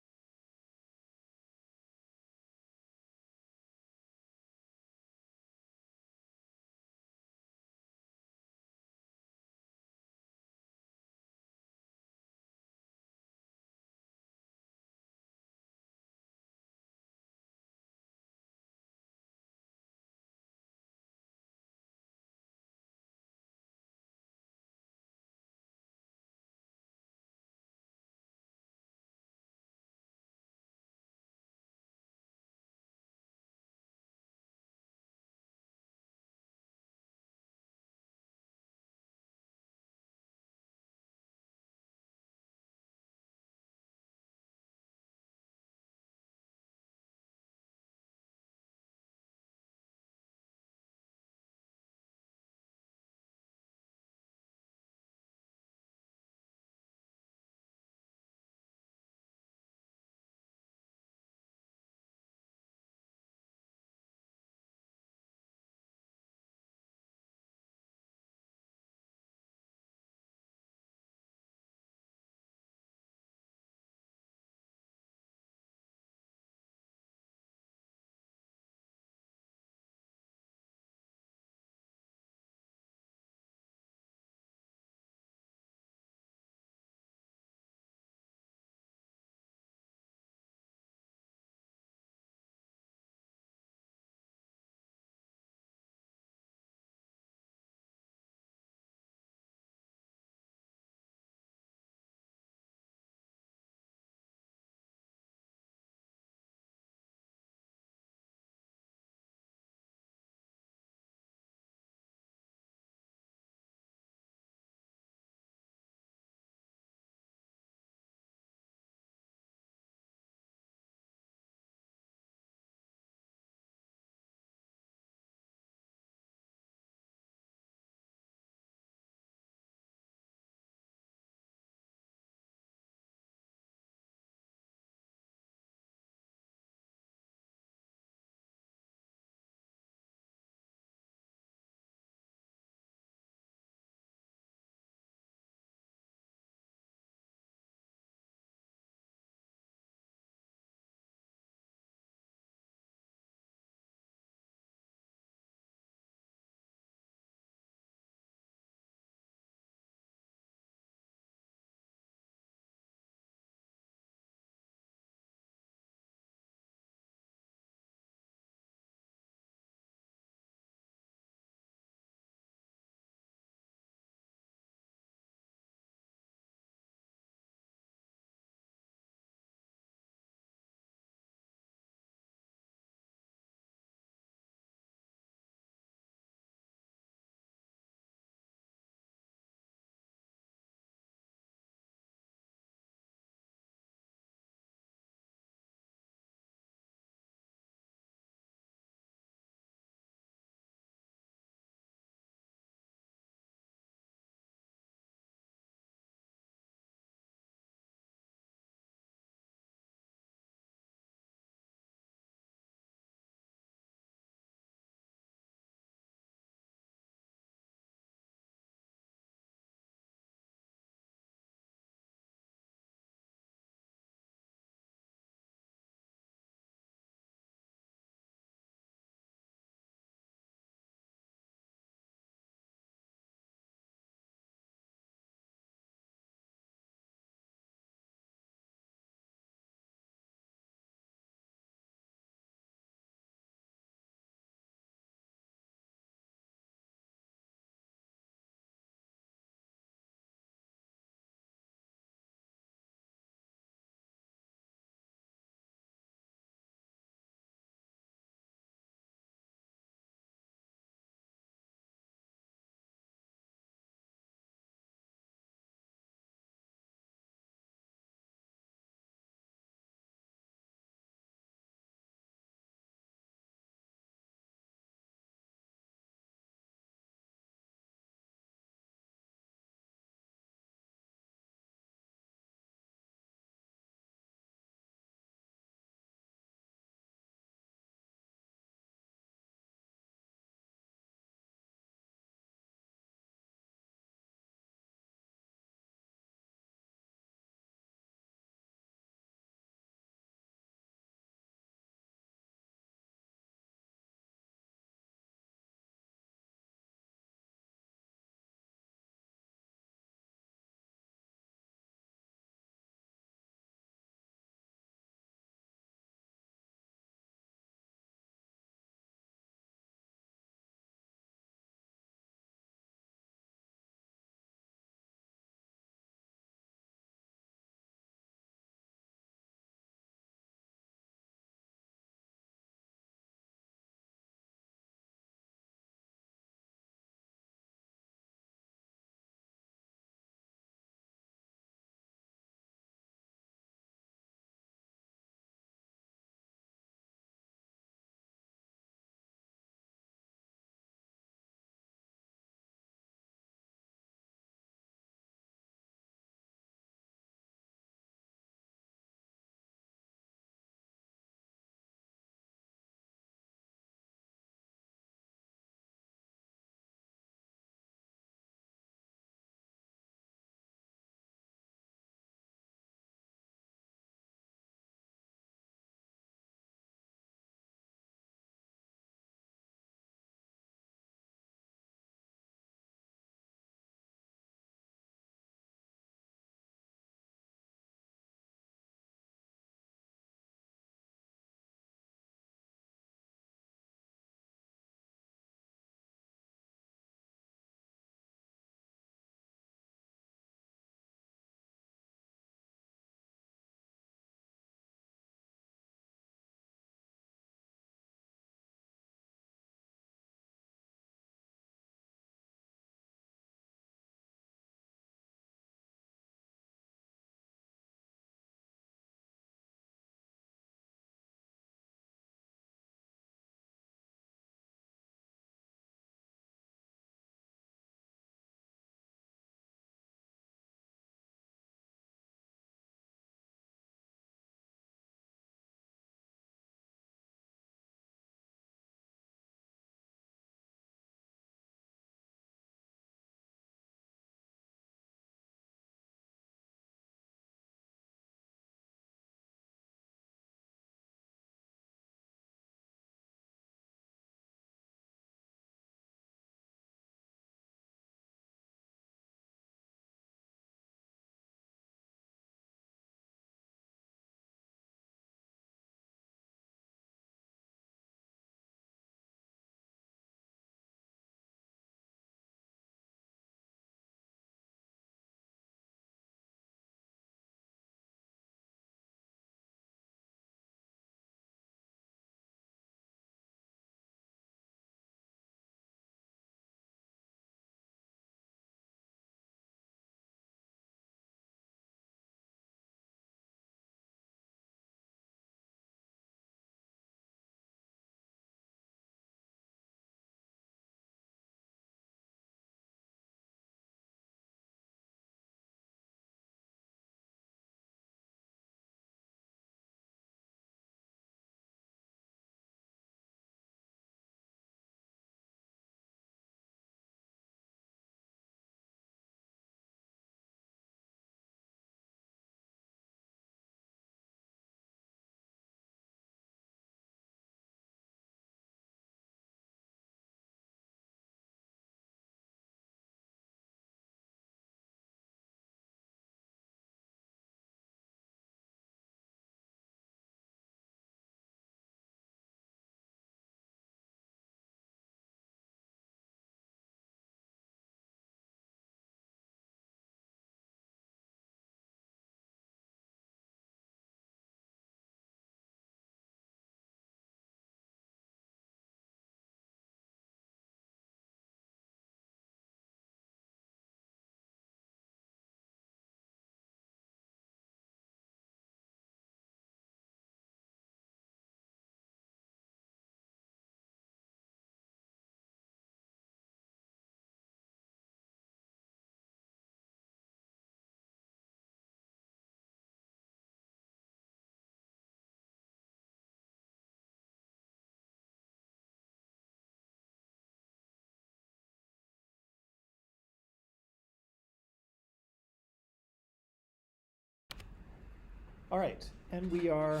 All right, and we are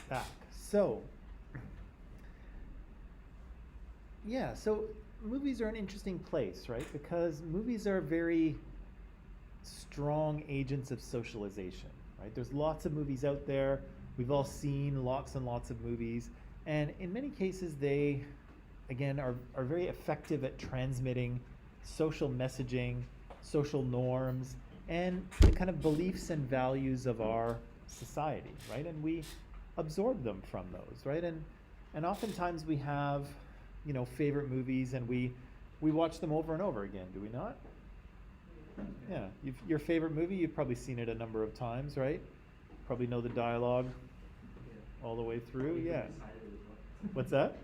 back. So, yeah, so movies are an interesting place, right? Because movies are very strong agents of socialization, right? There's lots of movies out there. We've all seen lots and lots of movies. And in many cases, they, again, are very effective at transmitting social messaging, social norms, and the kind of beliefs and values of our society, right? And we absorb them from those, right? And oftentimes we have, favorite movies, and we watch them over and over again, do we not? Yeah, your favorite movie, you've probably seen it a number of times, right? Probably know the dialogue all the way through, yeah. What's that?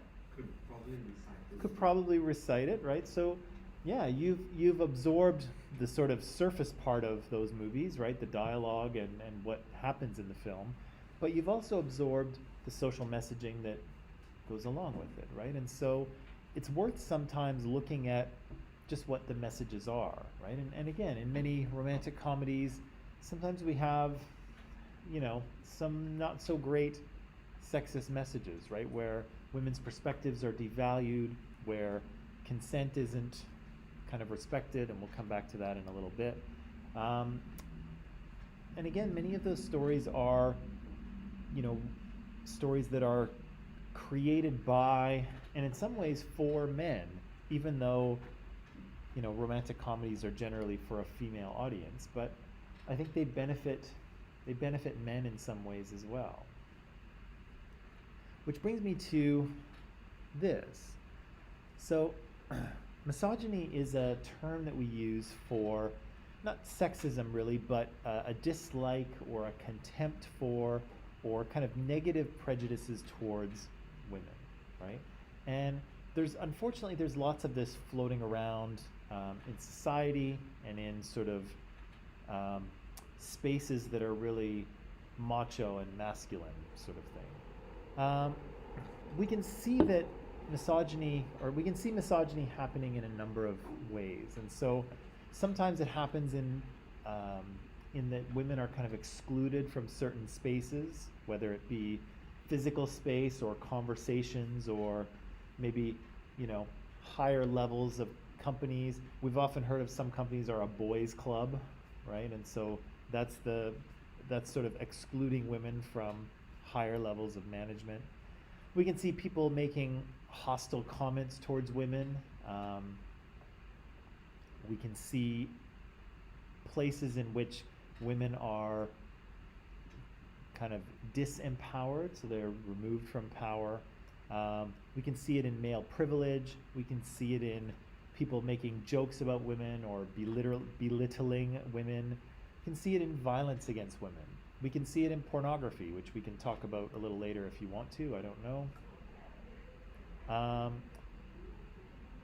Could probably recite it, right? So, yeah, you've absorbed the sort of surface part of those movies, right? The dialogue and what happens in the film, but you've also absorbed the social messaging that goes along with it, right? And so it's worth sometimes looking at just what the messages are, right? And again, in many romantic comedies, sometimes we have, some not so great sexist messages, right? Where women's perspectives are devalued, where consent isn't kind of respected, and we'll come back to that in a little bit. And again, many of those stories are, stories that are created by, and in some ways for men, even though, romantic comedies are generally for a female audience, but I think they benefit men in some ways as well. Which brings me to this. So, misogyny is a term that we use for, not sexism really, but a dislike or a contempt for, or kind of negative prejudices towards women, right? And unfortunately, there's lots of this floating around in society and in sort of spaces that are really macho and masculine sort of thing. We can see that misogyny happening in a number of ways, and so sometimes it happens in that women are kind of excluded from certain spaces, whether it be physical space or conversations, or maybe higher levels of companies. We've often heard of some companies are a boys' club, right? And so that's sort of excluding women from higher levels of management. We can see people making hostile comments towards women. We can see places in which women are kind of disempowered, so they're removed from power. We can see it in male privilege. We can see it in people making jokes about women or belittling women. We can see it in violence against women. We can see it in pornography, which we can talk about a little later if you want to, I don't know.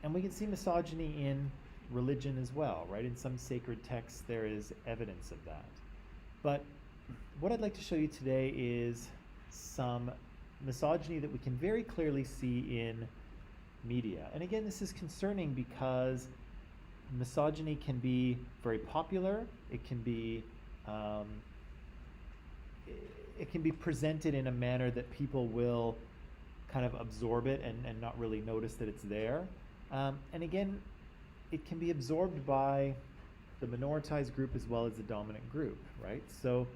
And we can see misogyny in religion as well, right? In some sacred texts there is evidence of that. But what I'd like to show you today is some misogyny that we can very clearly see in media. And again, this is concerning because misogyny can be very popular. It can be presented in a manner that people will kind of absorb it and not really notice that it's there. And again, it can be absorbed by the minoritized group as well as the dominant group, right? So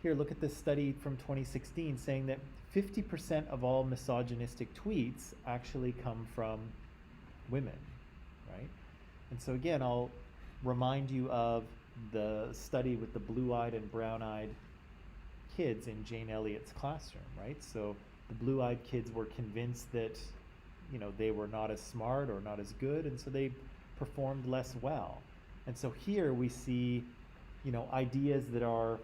here, look at this study from 2016 saying that 50% of all misogynistic tweets actually come from women, right? And so again, I'll remind you of the study with the blue-eyed and brown-eyed kids in Jane Elliott's classroom, right? So the blue-eyed kids were convinced that, they were not as smart or not as good, and so they performed less well. And so here we see, ideas that are,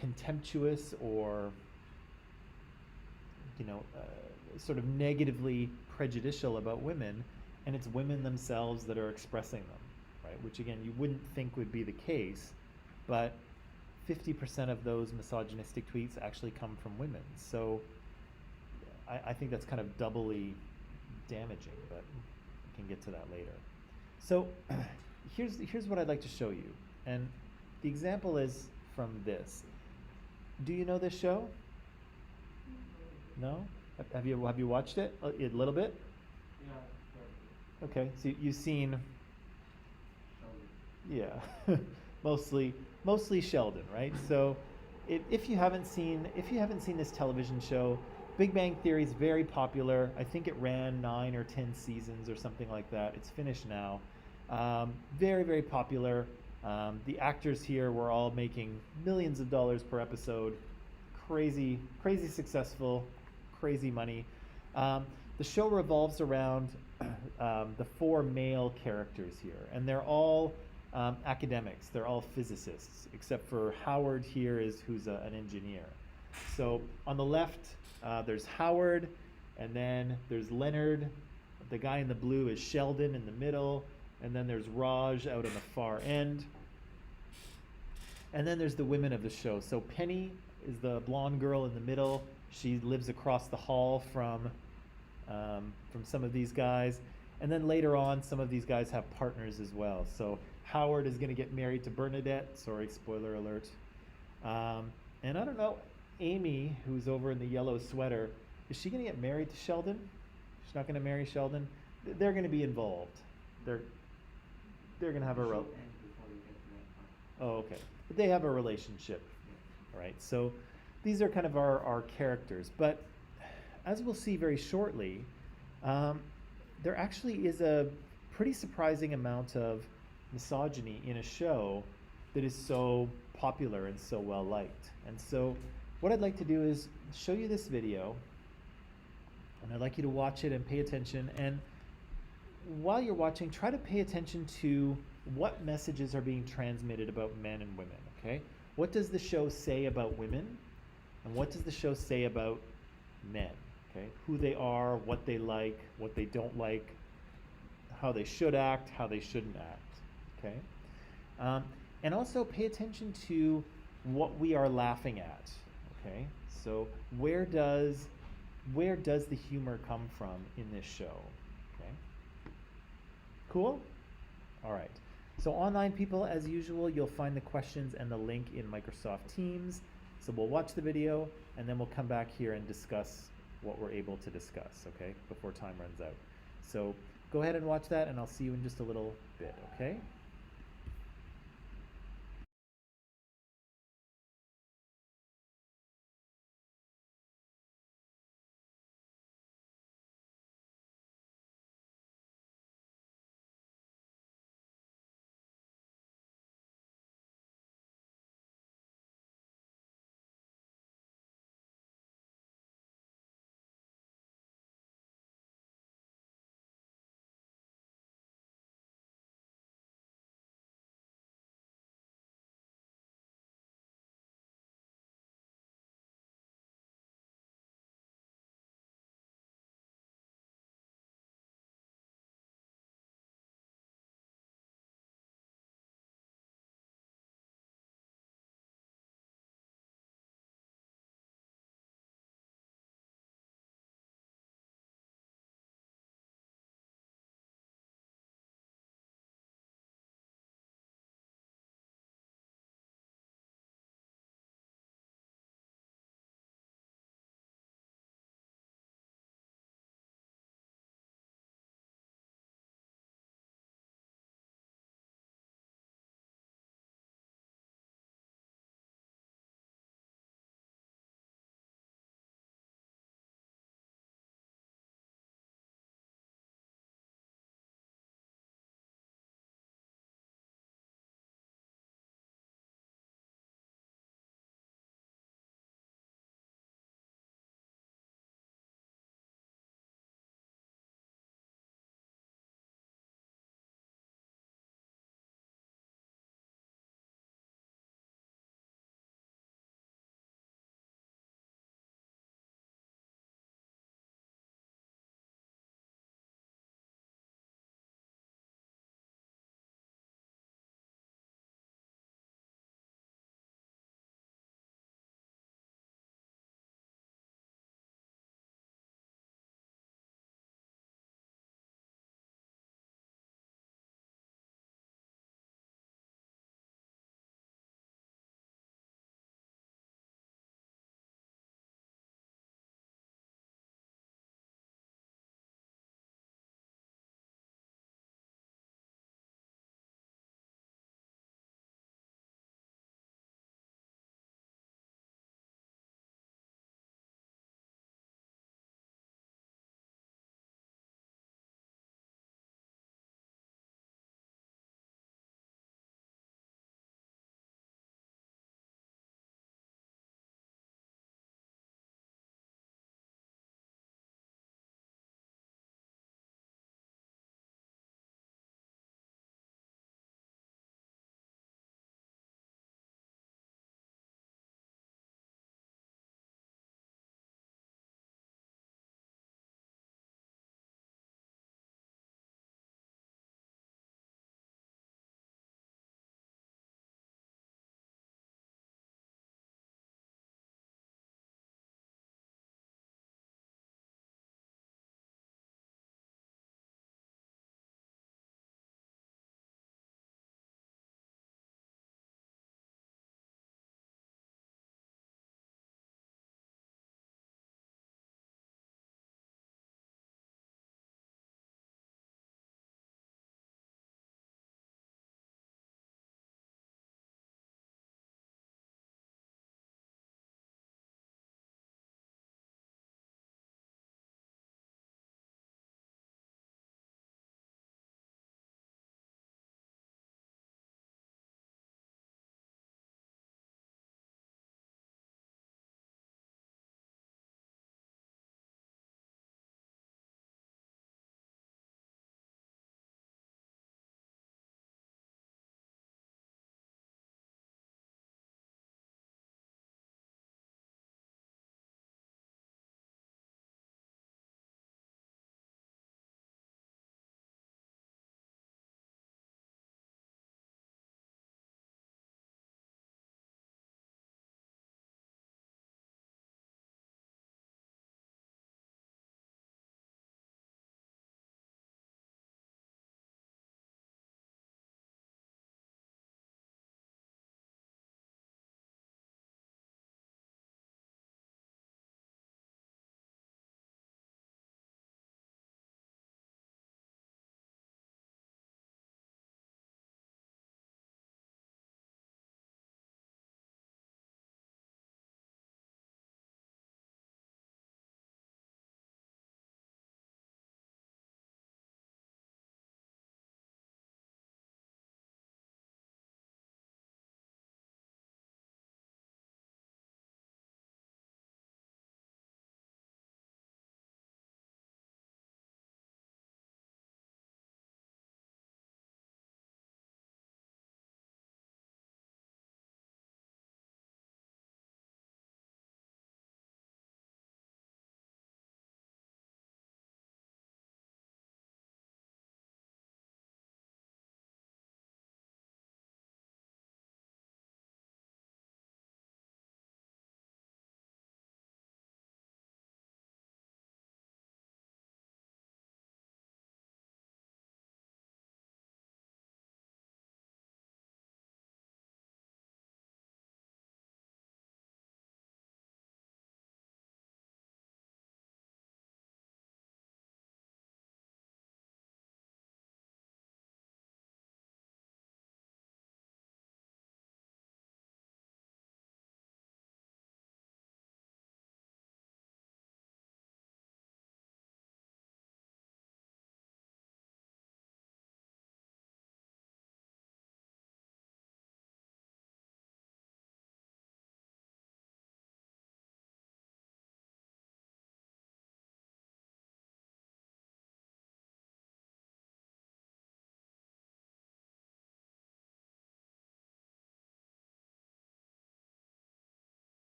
contemptuous or, sort of negatively prejudicial about women, and it's women themselves that are expressing them, right? Which again, you wouldn't think would be the case, but 50% of those misogynistic tweets actually come from women. So I think that's kind of doubly damaging, but we can get to that later. So here's what I'd like to show you. And the example is from this. Do you know this show? No? Have you watched it a little bit? Yeah, but Okay, so you've seen, Sheldon. yeah, mostly Sheldon, right? So, if you haven't seen this television show, Big Bang Theory is very popular. I think it ran 9 or 10 seasons or something like that. It's finished now. Very very popular. The actors here were all making millions of dollars per episode. Crazy successful, crazy money. The show revolves around the four male characters here, and they're all academics. They're all physicists, except for Howard here who's an engineer. So on the left, there's Howard, and then there's Leonard. The guy in the blue is Sheldon in the middle, and then there's Raj out on the far end. And then there's the women of the show. So Penny is the blonde girl in the middle. She lives across the hall from some of these guys. And then later on, some of these guys have partners as well. So Howard is going to get married to Bernadette. Sorry, spoiler alert. And I don't know, Amy, who's over in the yellow sweater, is she going to get married to Sheldon? She's not going to marry Sheldon. They're going to be involved. They're going to have a The show rel. ends before they get to that part. Oh, okay. But they have a relationship. Yeah. All right. So these are kind of our characters. But as we'll see very shortly, there actually is a pretty surprising amount of misogyny in a show that is so popular and so well liked. And so what I'd like to do is show you this video, and I'd like you to watch it and pay attention. And while you're watching, try to pay attention to what messages are being transmitted about men and women, okay? What does the show say about women? And what does the show say about men, okay? Who they are, what they like, what they don't like, how they should act, how they shouldn't act, okay? And also pay attention to what we are laughing at, okay? So where does the humor come from in this show, okay? Cool? All right. So online people, as usual, you'll find the questions and the link in Microsoft Teams. So we'll watch the video, and then we'll come back here and discuss what we're able to discuss, okay, before time runs out. So go ahead and watch that, and I'll see you in just a little bit, okay?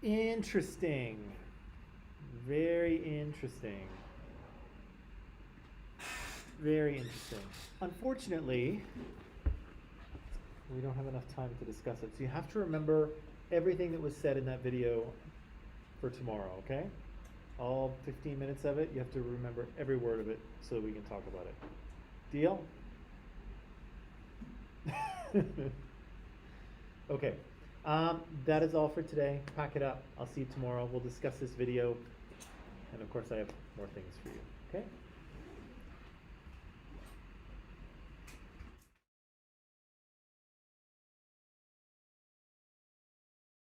Interesting. Very interesting. Very interesting. Unfortunately, we don't have enough time to discuss it. So you have to remember everything that was said in that video for tomorrow, okay? All 15 minutes of it, you have to remember every word of it so that we can talk about it. Deal? Okay. That is all for today. Pack it up. I'll see you tomorrow. We'll discuss this video. And of course, I have more things for you. Okay?